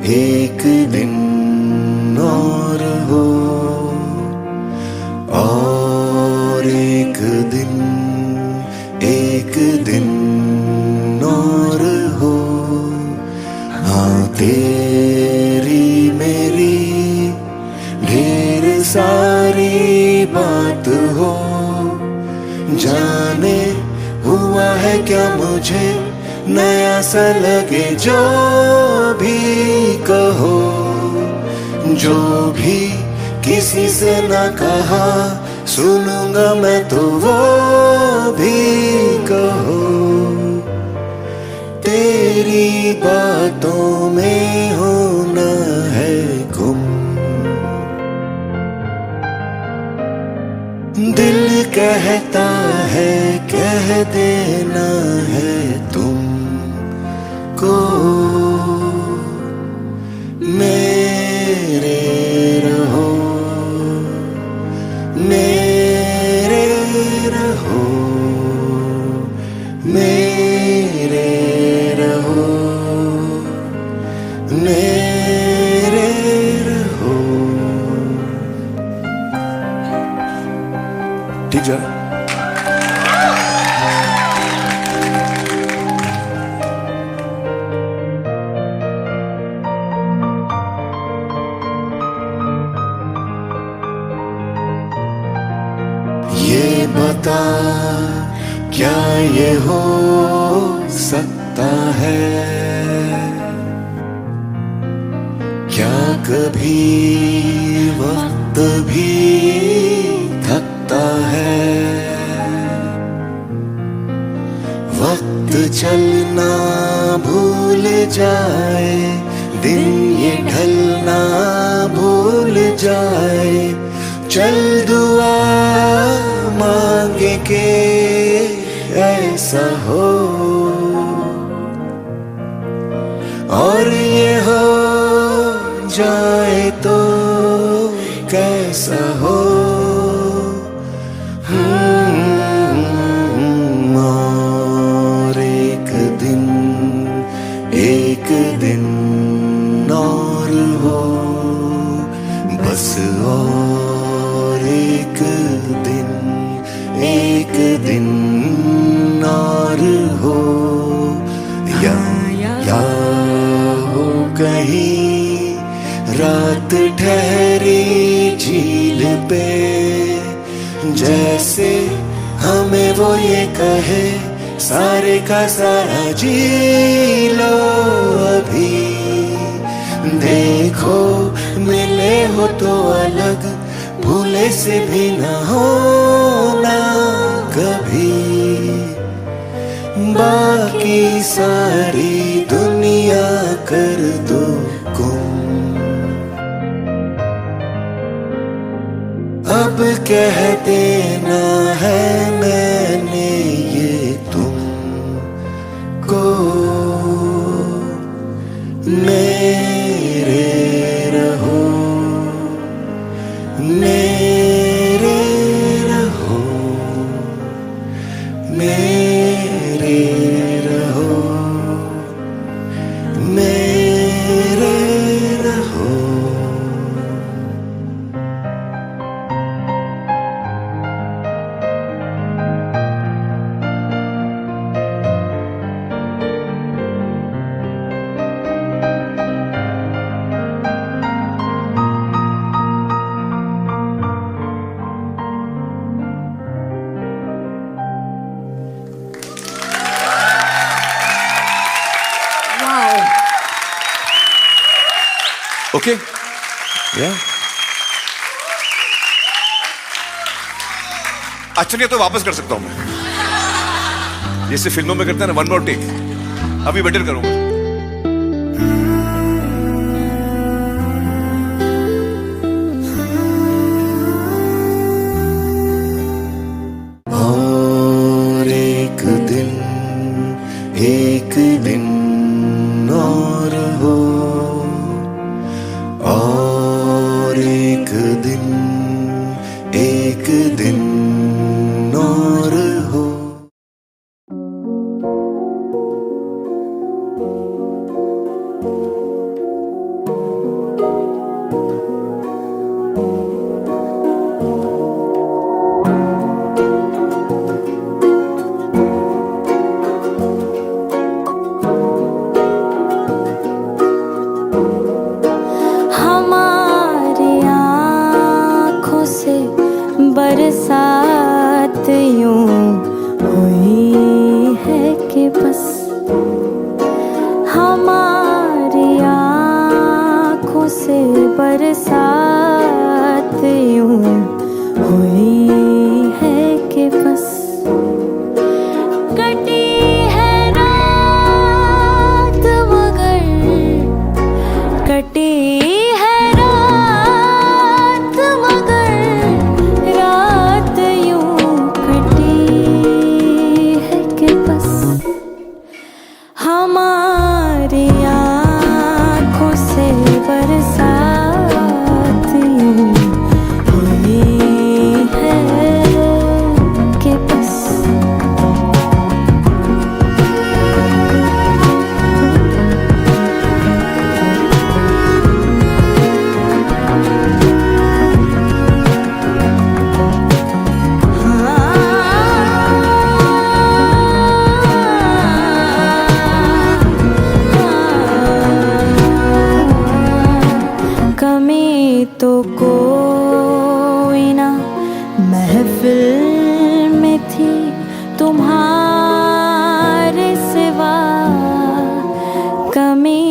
एक दिन और हो, और एक दिन और हो। हाँ तेरी मेरी ढेर सारी बात हो, जाने हुआ है क्या मुझे नया सा लगे। जो भी कहो, जो भी किसी से न कहा, सुनूंगा मैं तो वो भी कहो। तेरी बातों में होना है गुम, दिल कहता है कह देना है तुमको। मेरे रहो, मेरे रहो, मेरे रहो, मेरे रहो। ठीक है। ये बता क्या ये हो सकता है, क्या कभी वक्त भी थकता है। वक्त चलना भूल जाए, दिन ये ढलना भूल जाए, चल दुआ मांगे के ऐसा हो, और ये हो जाए तो कैसा हो। और एक दिन और हो, बस और एक दिन और हो, या हो कहीं रात ठहरी झील पे, जैसे हमें वो ये कहे सारे का सारा जी लो अभी, देखो मिले हो तो अलग, भूले से भी ना होना कभी, बाकी सारी दुनिया कर दो गुम। अब कह देना है मैंने ये तुमको, मेरे रहो, मेरे रहो, मेरे रहो, मेरे रहो। ओके या अच्छा नहीं तो वापस कर सकता हूं मैं, जैसे फिल्मों में करते हैं ना, वन मोर टेक, अभी बेटर करूंगा। और एक दिन और हो, और एक दिन और हो। बरसात यूं हुई है कि बस हमारी आँखों से बरसात यूं हुई है कि बस कटी है रात मगर कटी हमारी आँखों से बरसात यूं हुई है कि बस तो कोई ना महफिल में थी तुम्हारे सिवा, कमी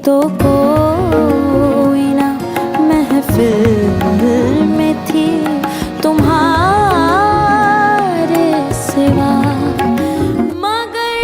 तो कोई ना महफिल में थी तुम्हारे सिवा, मगर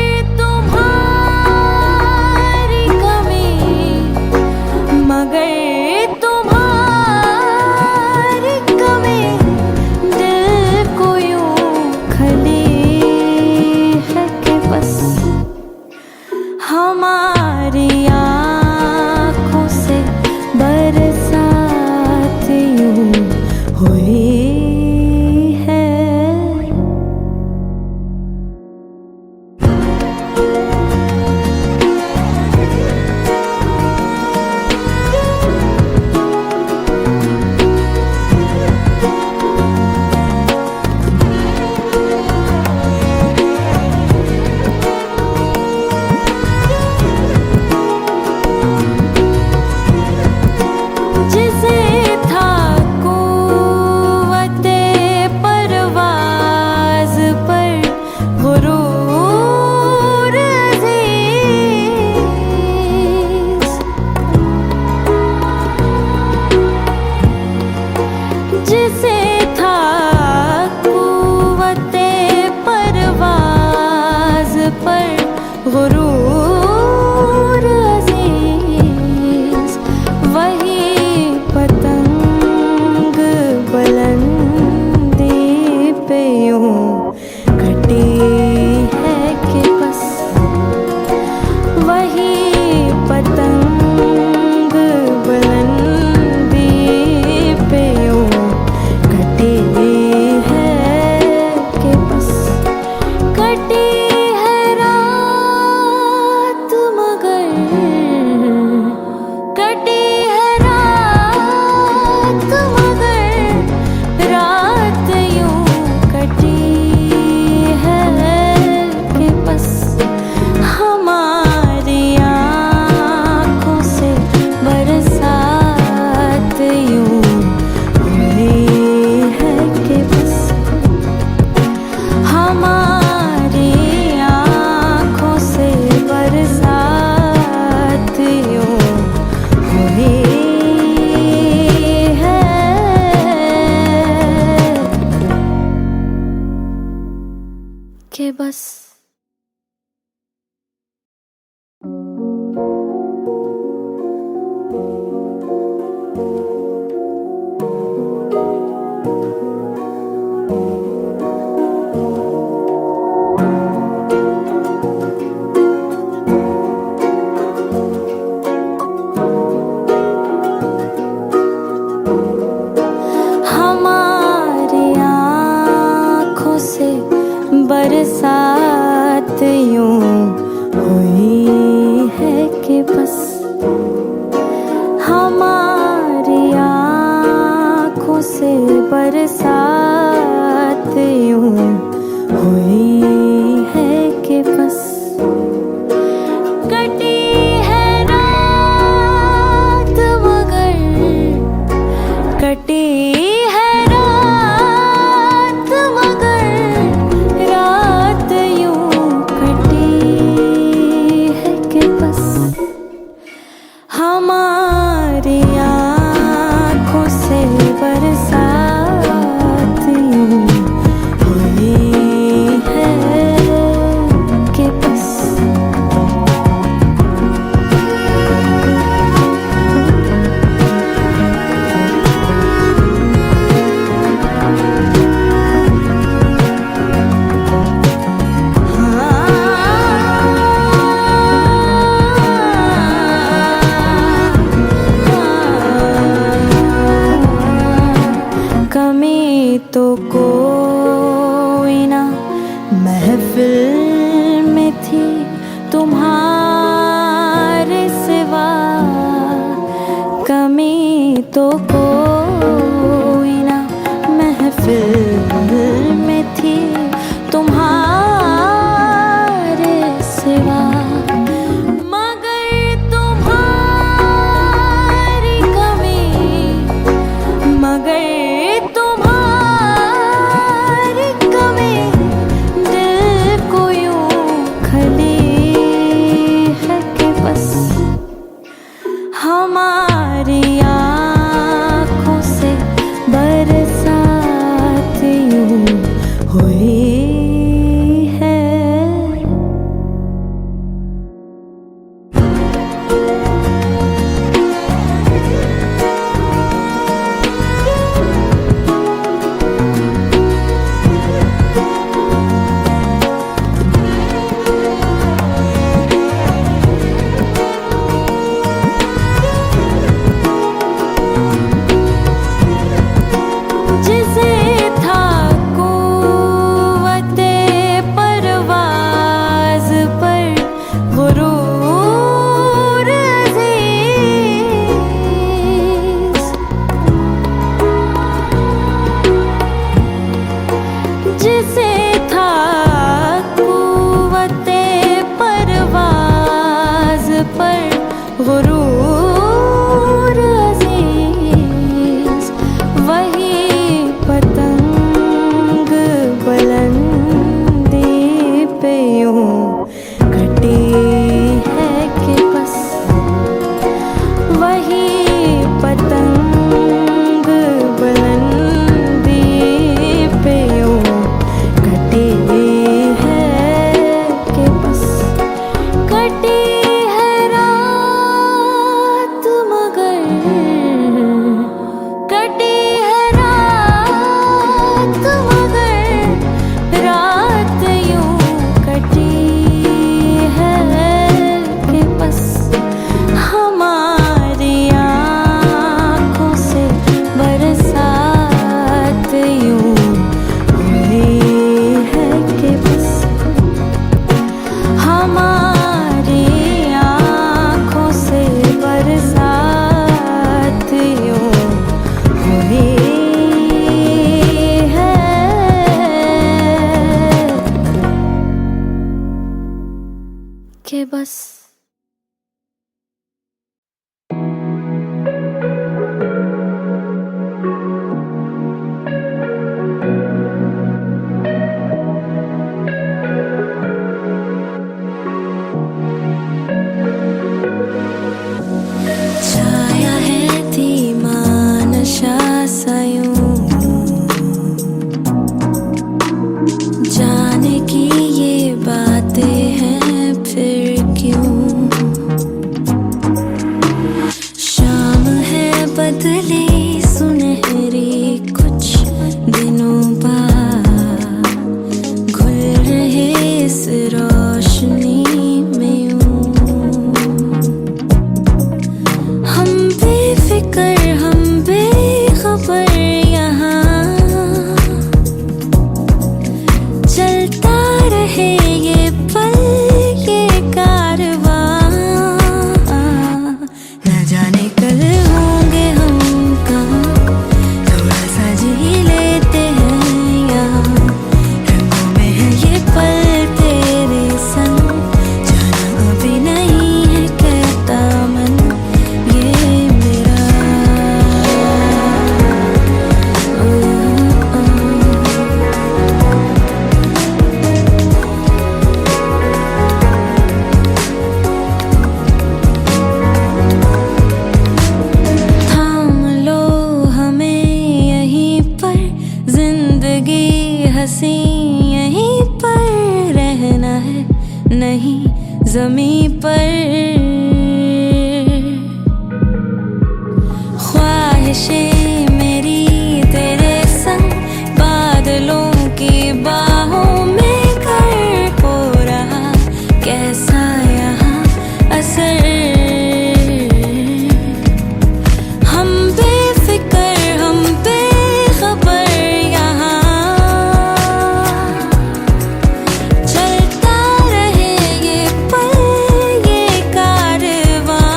हमारी आँखों से बरसात यूं हुई है कि बस हमारी आँखों से बरसात यूं हुई है कि बस कटी है रात मगर कटी है रात मगर रात यूं कटी है कि बस हमारी आँखों से बरसात यूं हुई है कि बस कमी तो कोई ना महफिल में थी तुम्हारे सिवा कमी तो कोई ना महफिल में थी तुम्हारे सिवा मगर तुम्हारी कमी मगर तुम्हारी कमी दिल को यूं खली है कि बस हमारी आँखों से बरसात यूं हुई है। जिसे था कुव्वते परवाज़ पर गुरूर अज़ीज़ जिसे था कुव्वते परवाज़ पर गुरूर अज़ीज़ वही पतंग बुलंदी पे यूं कटी है कि बस वही पतंग बुलंदी पे यूं कटी है कि बस कटी है रात मगर कटी है रात मगर रात यूं कटी है कि बस हमारी आँखों से बरसात यूं हुई है कि बस हमारी आँखों से बरसात यूं हुई है कि बस छाया है धीमा नशा सा यूं जाने की ये बातें हैं फिर क्यों जमीं पर ख्वाहिशें मेरी तेरे संग बादलों की बाहों में कर हो रहा कैसा यहाँ असर हम बेफिक्र हम बेखबर यहाँ चलता रहे ये पल ये कारवां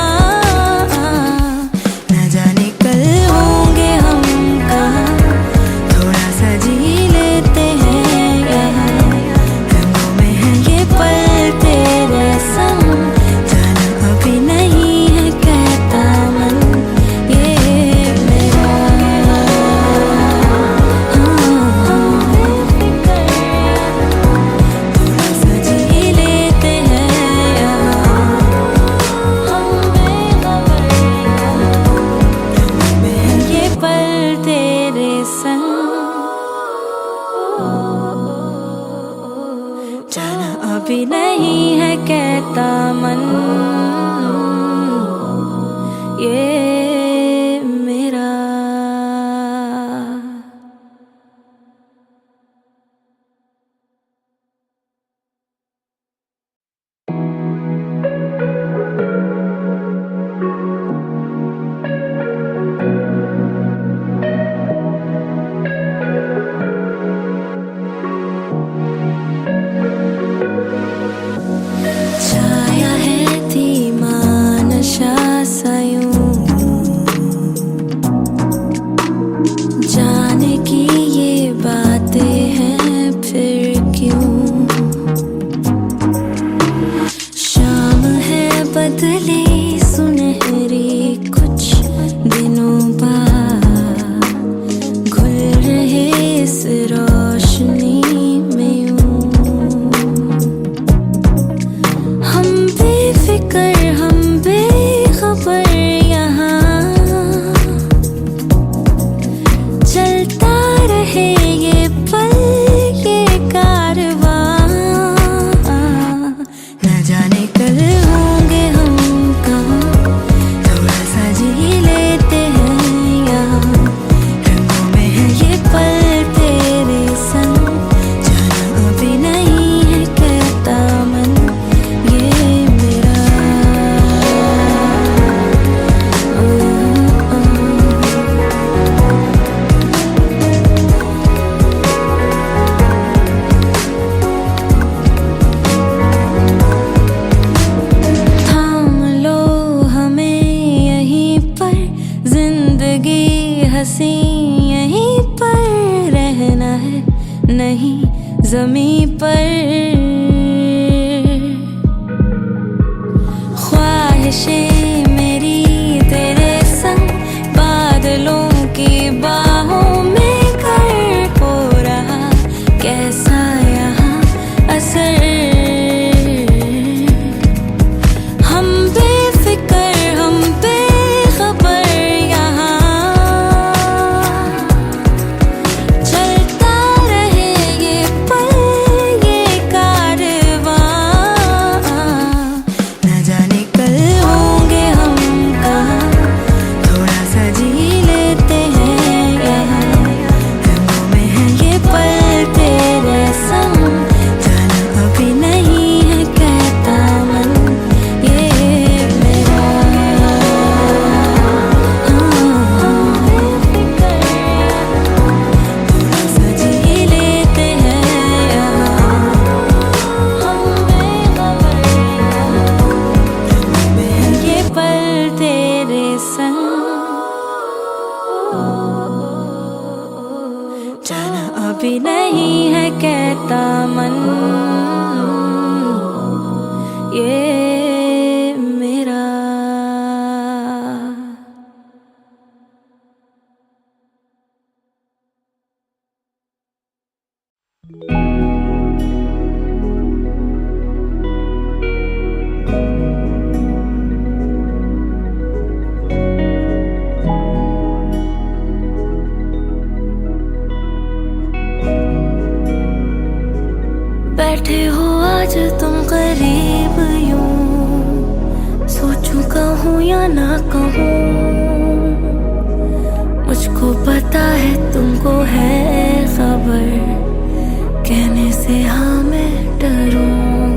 न जाने कल होंगे हम कहाँ थोड़ा सा जी लेते हैं यहाँ रंगों में है ये पल तेरे संग जाना अभी नहीं है कहता मन ये मेरा थोड़ा सा जी लेते हैं यहाँ हम बेखबर रंगों में है ये पल तेरे संग जाना अभी नहीं है कहता मन ये मेरा छाया है धीमा नशा सा यूं जाने की ये बातें हैं फिर क्यों शाम है बदली सुनहरी कुछ दिनों बाद घुल रहे इस रोशनी में यूं हम बेफिक्र हम बेखबर यहाँ चलता रहे ये पल ये कारवां न जाने कल होंगे हम कहाँ थोड़ा सा जी लेते हैं यहाँ रंगों में है ये पल तेरे संग जाना अभी नहीं है कहता मन ये मेरा थाम लो हमें यहीं पर जिंदगी हंसी यहीं पर रहना है नहीं जमीं पर ख्वाहिशें मेरी तेरे संग बादलों की बाहों में कर हो रहा कैसा यहाँ असर हम बेफिक्र हम बेखबर यहाँ चलता रहे ये पल ये डरूं।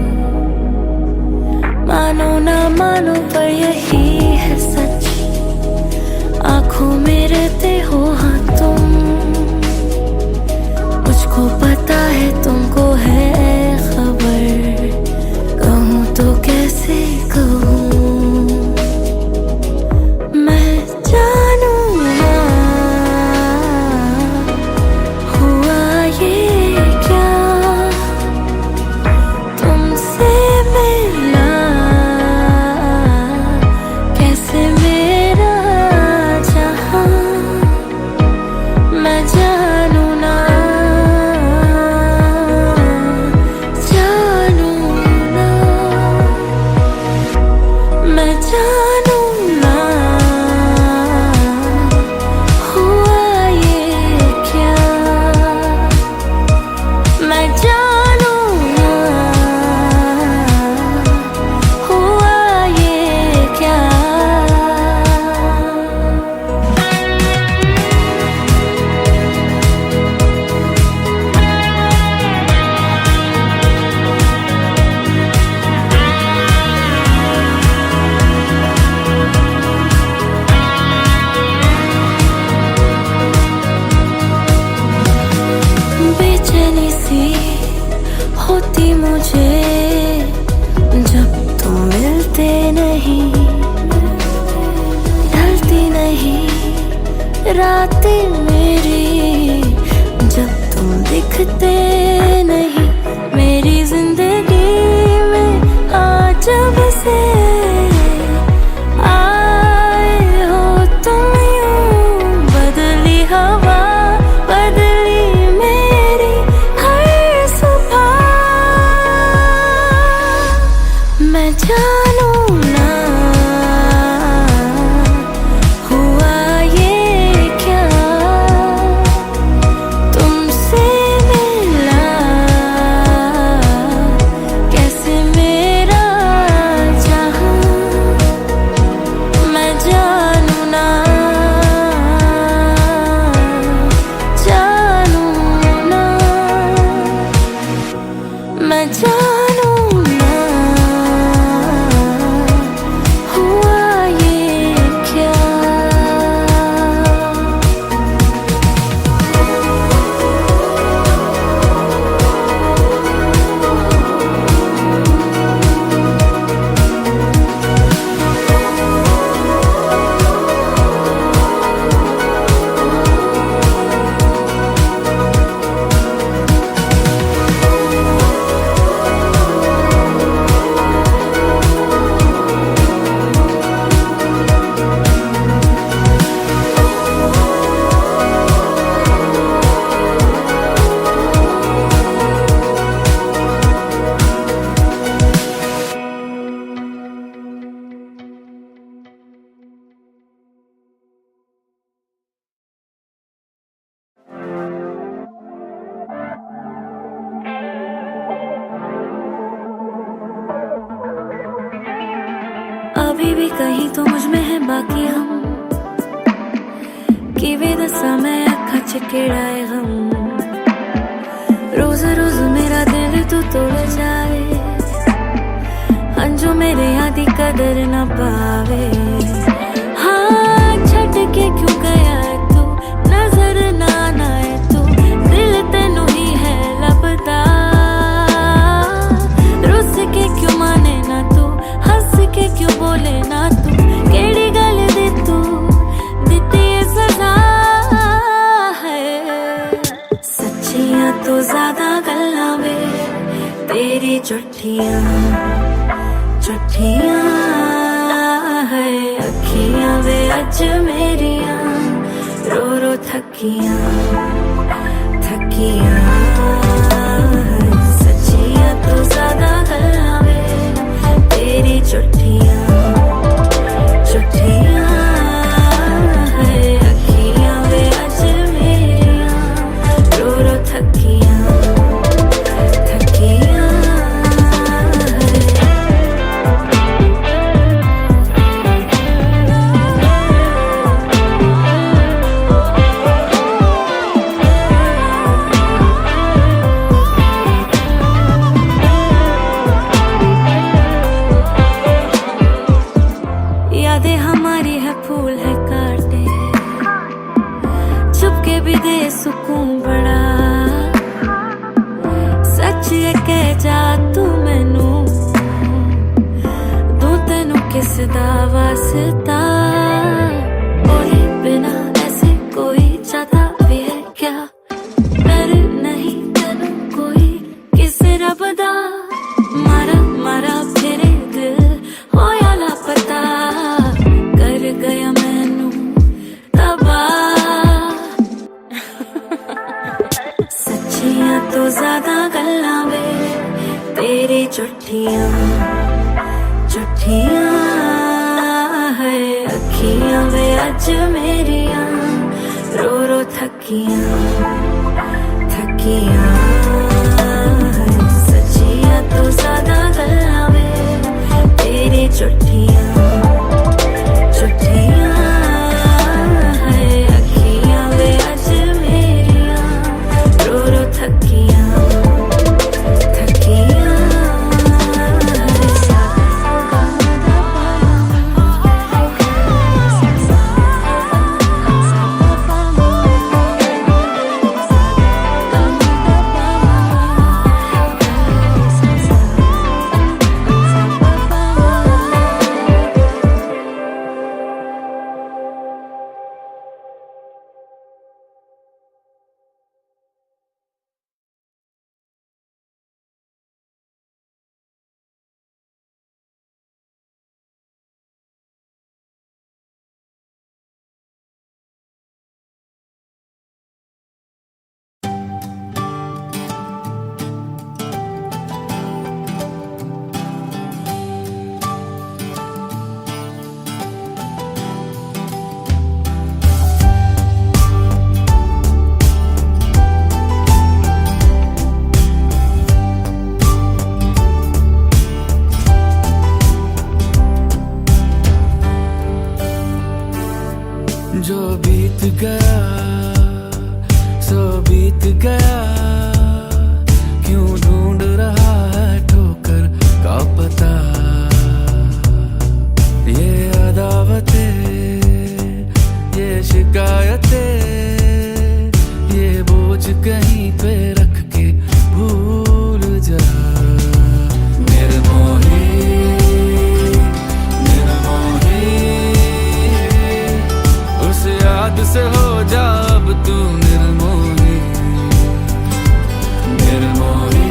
मानो ना मानो पर यही है सच, आंखों में रहते हो हाँ तुम। मुझको पता है तुमको है खबर, कहूँ तो कैसे कहूँ। मैं जानूं ना हुआ ये क्या, तुमसे मिला कैसे मेरा जहां। मैं जानूं ना मैं जानूं ना हुआ ये क्या। मैं जानूं ना हुआ ये क्या। बेचैनी सी होती मुझे जब तुम मिलते नहीं, ढलती नहीं रातें मेरी जब तुम दिखते नहीं। मेरी जिंदगी में आज जब से आए हो तुम यूं, बदली हवा बदली मेरी हर सुबह। मैं जानूं ना हुआ ये क्या, तुमसे मिला कैसे मेरा जहां। मैं जानूं ना मैं जानूं ना हुआ ये क्या। अभी भी कहीं तो मुझ में है बाकी हम, कि वेदसा मैं अखा चिकेड़ाए गम। रोज रोज मेरा दिल तू तोड़ जाए, अंजू मेरे आदि कदर न पावे। हाँ छट के क्यों गया तू, नजर ना आए तू, दिल तेनू ही है लपदा। रुस के क्यों माने ना तू, हंस के क्यों बोले ना तू, केड़ी गल दी तू दिती ये सजा है। सच्चियां तो ज्यादा गल्लां वे तेरी झूठियां झूठियां है। अखियां वे अज मेरियां रो रो थकियां थकियां। सच्चियां तो ज्यादा गल्लां वे तेरी झूठियां झूठियां है। अखियां वे अज मेरियां रो रो थकियां थकियां। वास्ता बोले बिना ऐसे कोई जाता भी है क्या डर नहीं तेनू कोई किसे रब दा मारा मारा फिरे दिल होया लापता कर गया मैनू तबाह सच्चियां तो ज्यादा गल्लां वे तेरी झूठियां झूठियां है अखियां वे अज मेरियां रो रो थकियां थकियां है सच्चियां तो ज्यादा गल्लां वे तेरी झूठियां झूठियां है अखियां वे अज मेरियां रो रो थकियां जो बीत गया सो बीत गया क्यों ढूंढ रहा है ठोकर का पता ये अदावतें ये शिकायतें ये बोझ कहीं पे रख के भूल जा निर्मोही उस याद से हो जा अब तू निर्मोही निर्मोही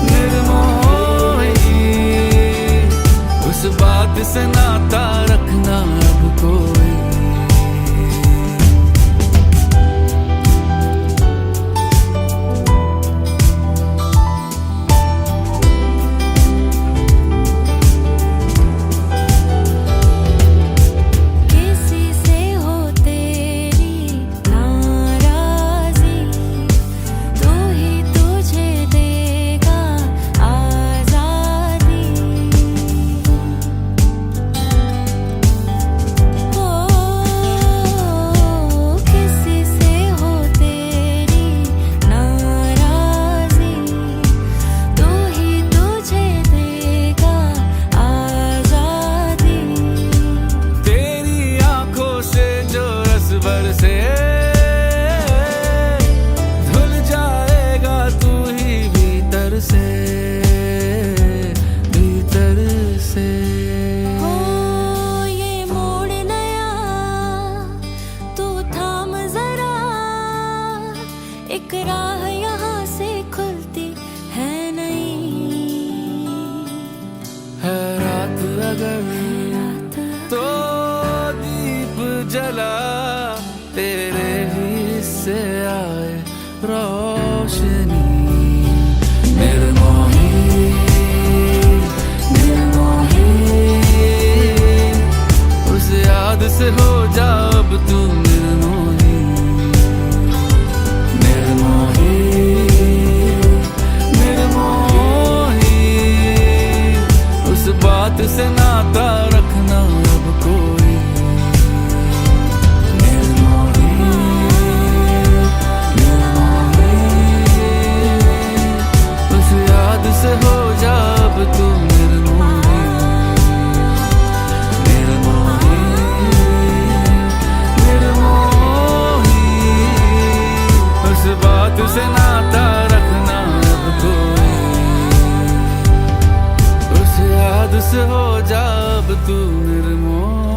निर्मोही उस बात से नाता रखना अब कोई एक राह यहाँ से खुलती है नहीं है रात अगर तो दीप जला तेरे ही से आए रोशनी निर्मोही निर्मोही उस याद से हो जा अब तू निर्मोही निर्मोही निर्मोही उस बात से नाता रखना अब कोई निर्मोही निर्मोही से हो जा अब तू निर्मोही।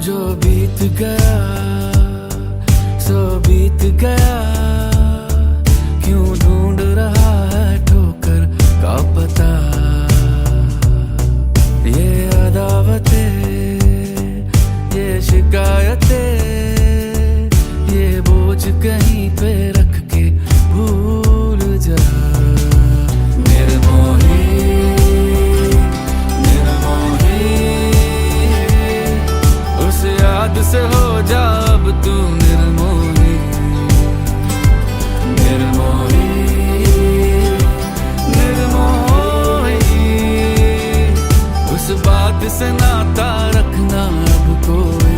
जो बीत गया सो बीत गया, क्यों ढूंढ रहा है ठोकर का पता। ये अदावतें, ये शिकायतें, ये बोझ कहीं पे रख के भूल जा। निर्मोही उस याद से हो जा अब तू निर्मोही। निर्मोही उस बात से नाता रखना अब कोई।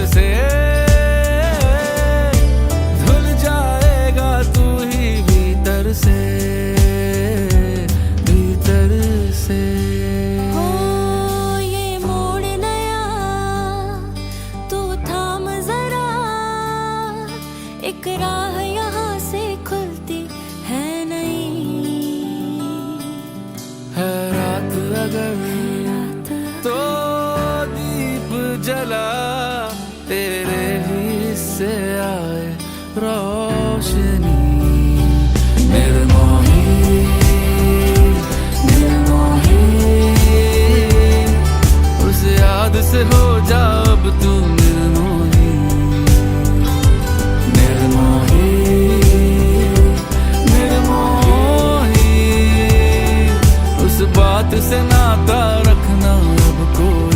से धुल जाएगा तू ही भीतर से, भीतर से। हो ये मोड़ नया तू थाम जरा, एक राह यहाँ से खुलती है नहीं। है रात अगर तो दीप जला, तेरे ही से आए रोशनी। निर्मोही उस याद से हो जा अब तू निर्मोही। उस बात से नाता रखना अब कोई।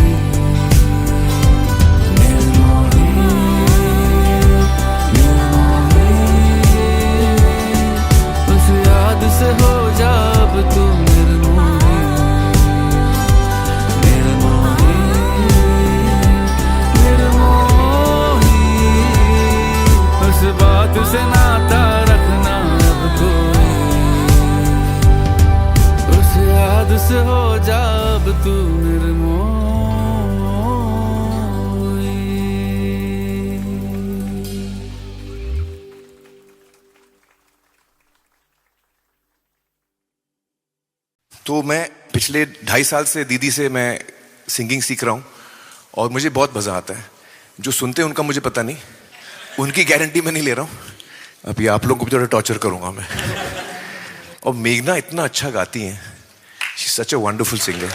से हो जा अब तू निर्मोही। उस बात से नाता रखना अब कोई। उस याद से हो जा अब तू निर्मोही। तो मैं पिछले 2.5 साल से दीदी से मैं सिंगिंग सीख रहा हूँ और मुझे बहुत मज़ा आता है। जो सुनते हैं उनका मुझे पता नहीं, उनकी गारंटी मैं नहीं ले रहा हूँ। अभी आप लोगों को भी थोड़ा टॉर्चर करूँगा मैं। और मेघना इतना अच्छा गाती हैं, she is such a wonderful singer.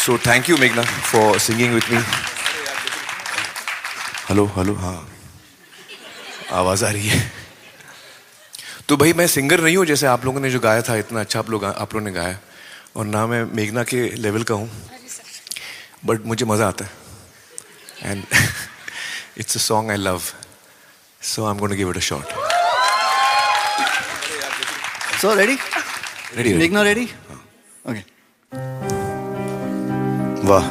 So thank you मेघना for singing with me. Hello hello, हाँ आवाज़ आ रही है। तो भाई मैं सिंगर नहीं हूँ जैसे आप लोगों ने जो गाया था, इतना अच्छा आप लोगों ने गाया, और ना मैं मेघना के लेवल का हूँ, बट मुझे मज़ा आता है and it's a song I love, so I am going to give it a shot. So ready? Ready? Meghna ready? Okay. वाह।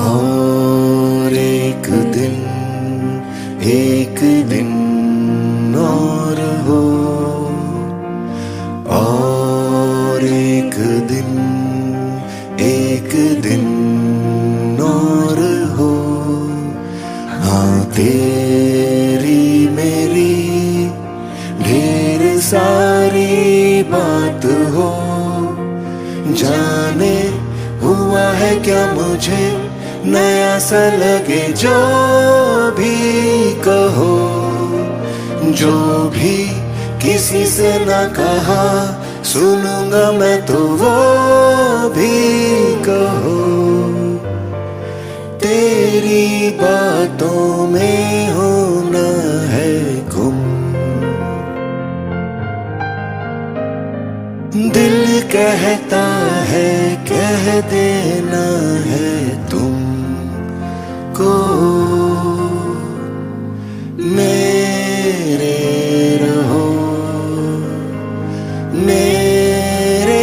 और एक दिन एक दिन और हो, और एक दिन और हो। हाँ तेरी मेरी ढेर सारी बात हो, जाने हुआ है क्या मुझे नया सा लगे जो भी कहो, जो भी किसी से ना कहा सुनूंगा मैं तो वो भी कहो। तेरी बातों में होना है गुम, दिल कहता है कह देना है तुमको, मेरे रहो, मेरे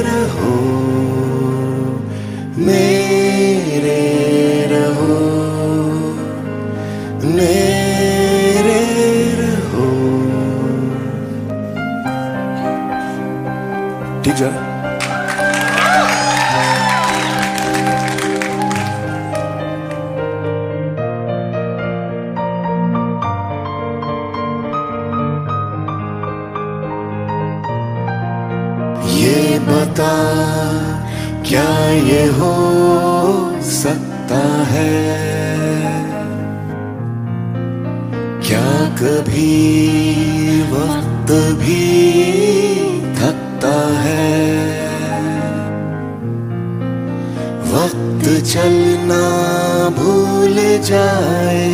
रहो, मेरे रहो, मेरे रहो। ठीक है। ये बता क्या ये हो सकता है, क्या कभी वक्त भी थकता है, वक्त चलना भूल जाए,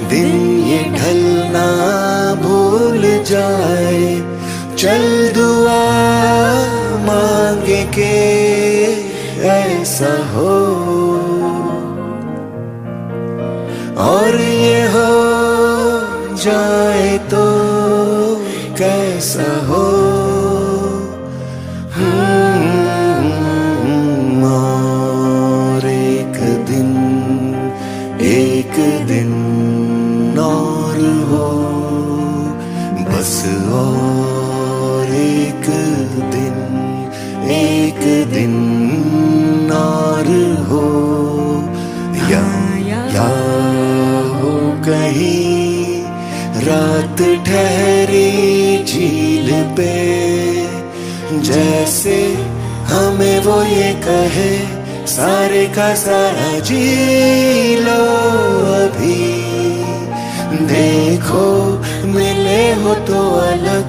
दिन ये ढलना भूल जाए, चल दुआ मांगे के ऐसा हो, और ये हो जाए तो कैसा हो। और एक दिन और हो, बस और एक दिन और हो, या हो कहीं रात ठहरी झील पे, जैसे हमें वो ये कहे सारे का सारा जी लो अभी, देखो मिले हो तो अलग,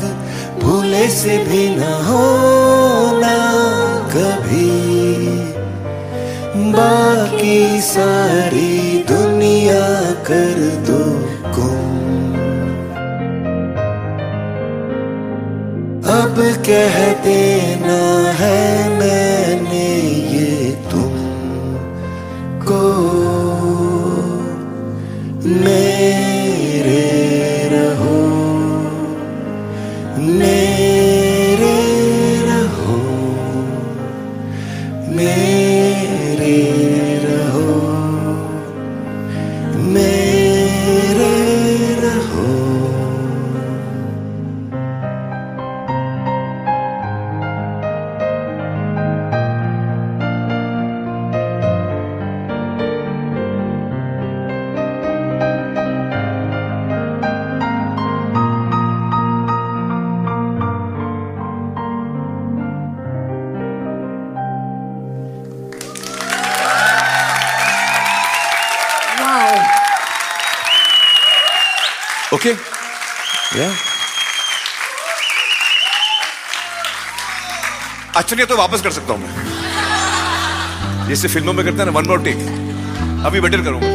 भूले से भी ना होना कभी, बाकी सारी दुनिया कर दो गुम। अब कह देना है मैंने ये तुमको, मेरे रहो, मेरे रहो, मेरे रहो, मेरे रहो। ओके या अच्छा नहीं तो वापस कर सकता हूं मैं, जैसे फिल्मों में करते हैं ना, वन मोर टेक, अभी बेटर करूंगा।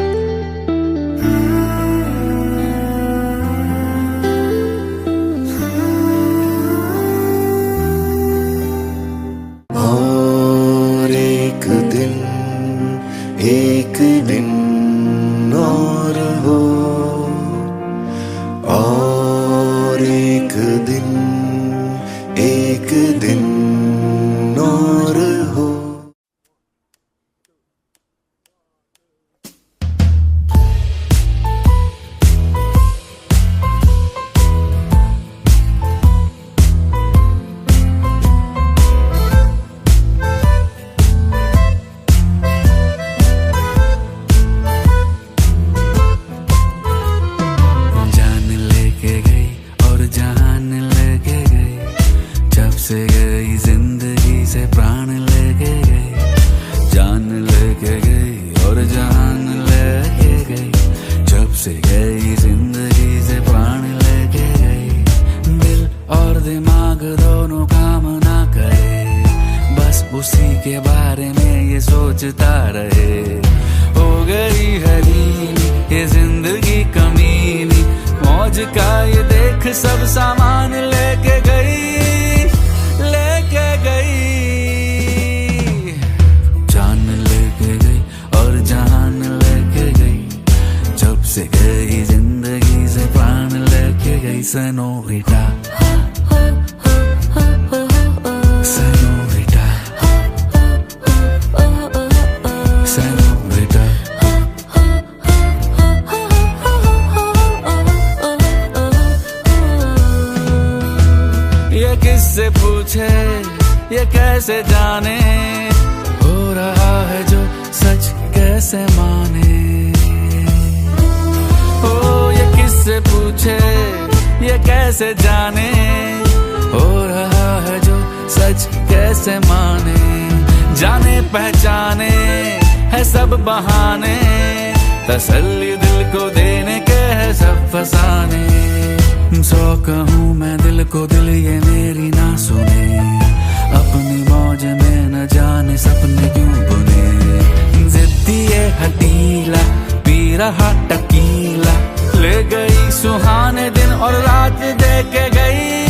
और एक दिन और हो, और एक दिन और हो। गई जिंदगी से प्राण लेके गई। दिल और दिमाग दोनों काम ना करे, बस उसी के बारे में ये सोचता रहे। हो गई हलीनी ये जिंदगी कमीनी, मौज का ये देख सब सामान लेके गई, लेके गई। जान लेके गई और जान लेके गई, जब से गई जिंदगी से प्राण लेके गई। Senorita, senorita, senorita. ये किससे पूछे, ये कैसे जाने, हो रहा है जो सच कैसे माने। ओ ये किससे पूछे, ये कैसे जाने, हो रहा है जो सच कैसे माने। जाने पहचाने है सब बहाने, तसल्ली दिल को देने के है सब फसाने। सौ कहूँ मैं दिल को, दिल ये मेरी ना सुने, अपनी मौज में न जाने सपने क्यों बुने। जिद्दी ये हटीला पी रहा टकीला, ले गई सुहाने दिन और रात दे के गई।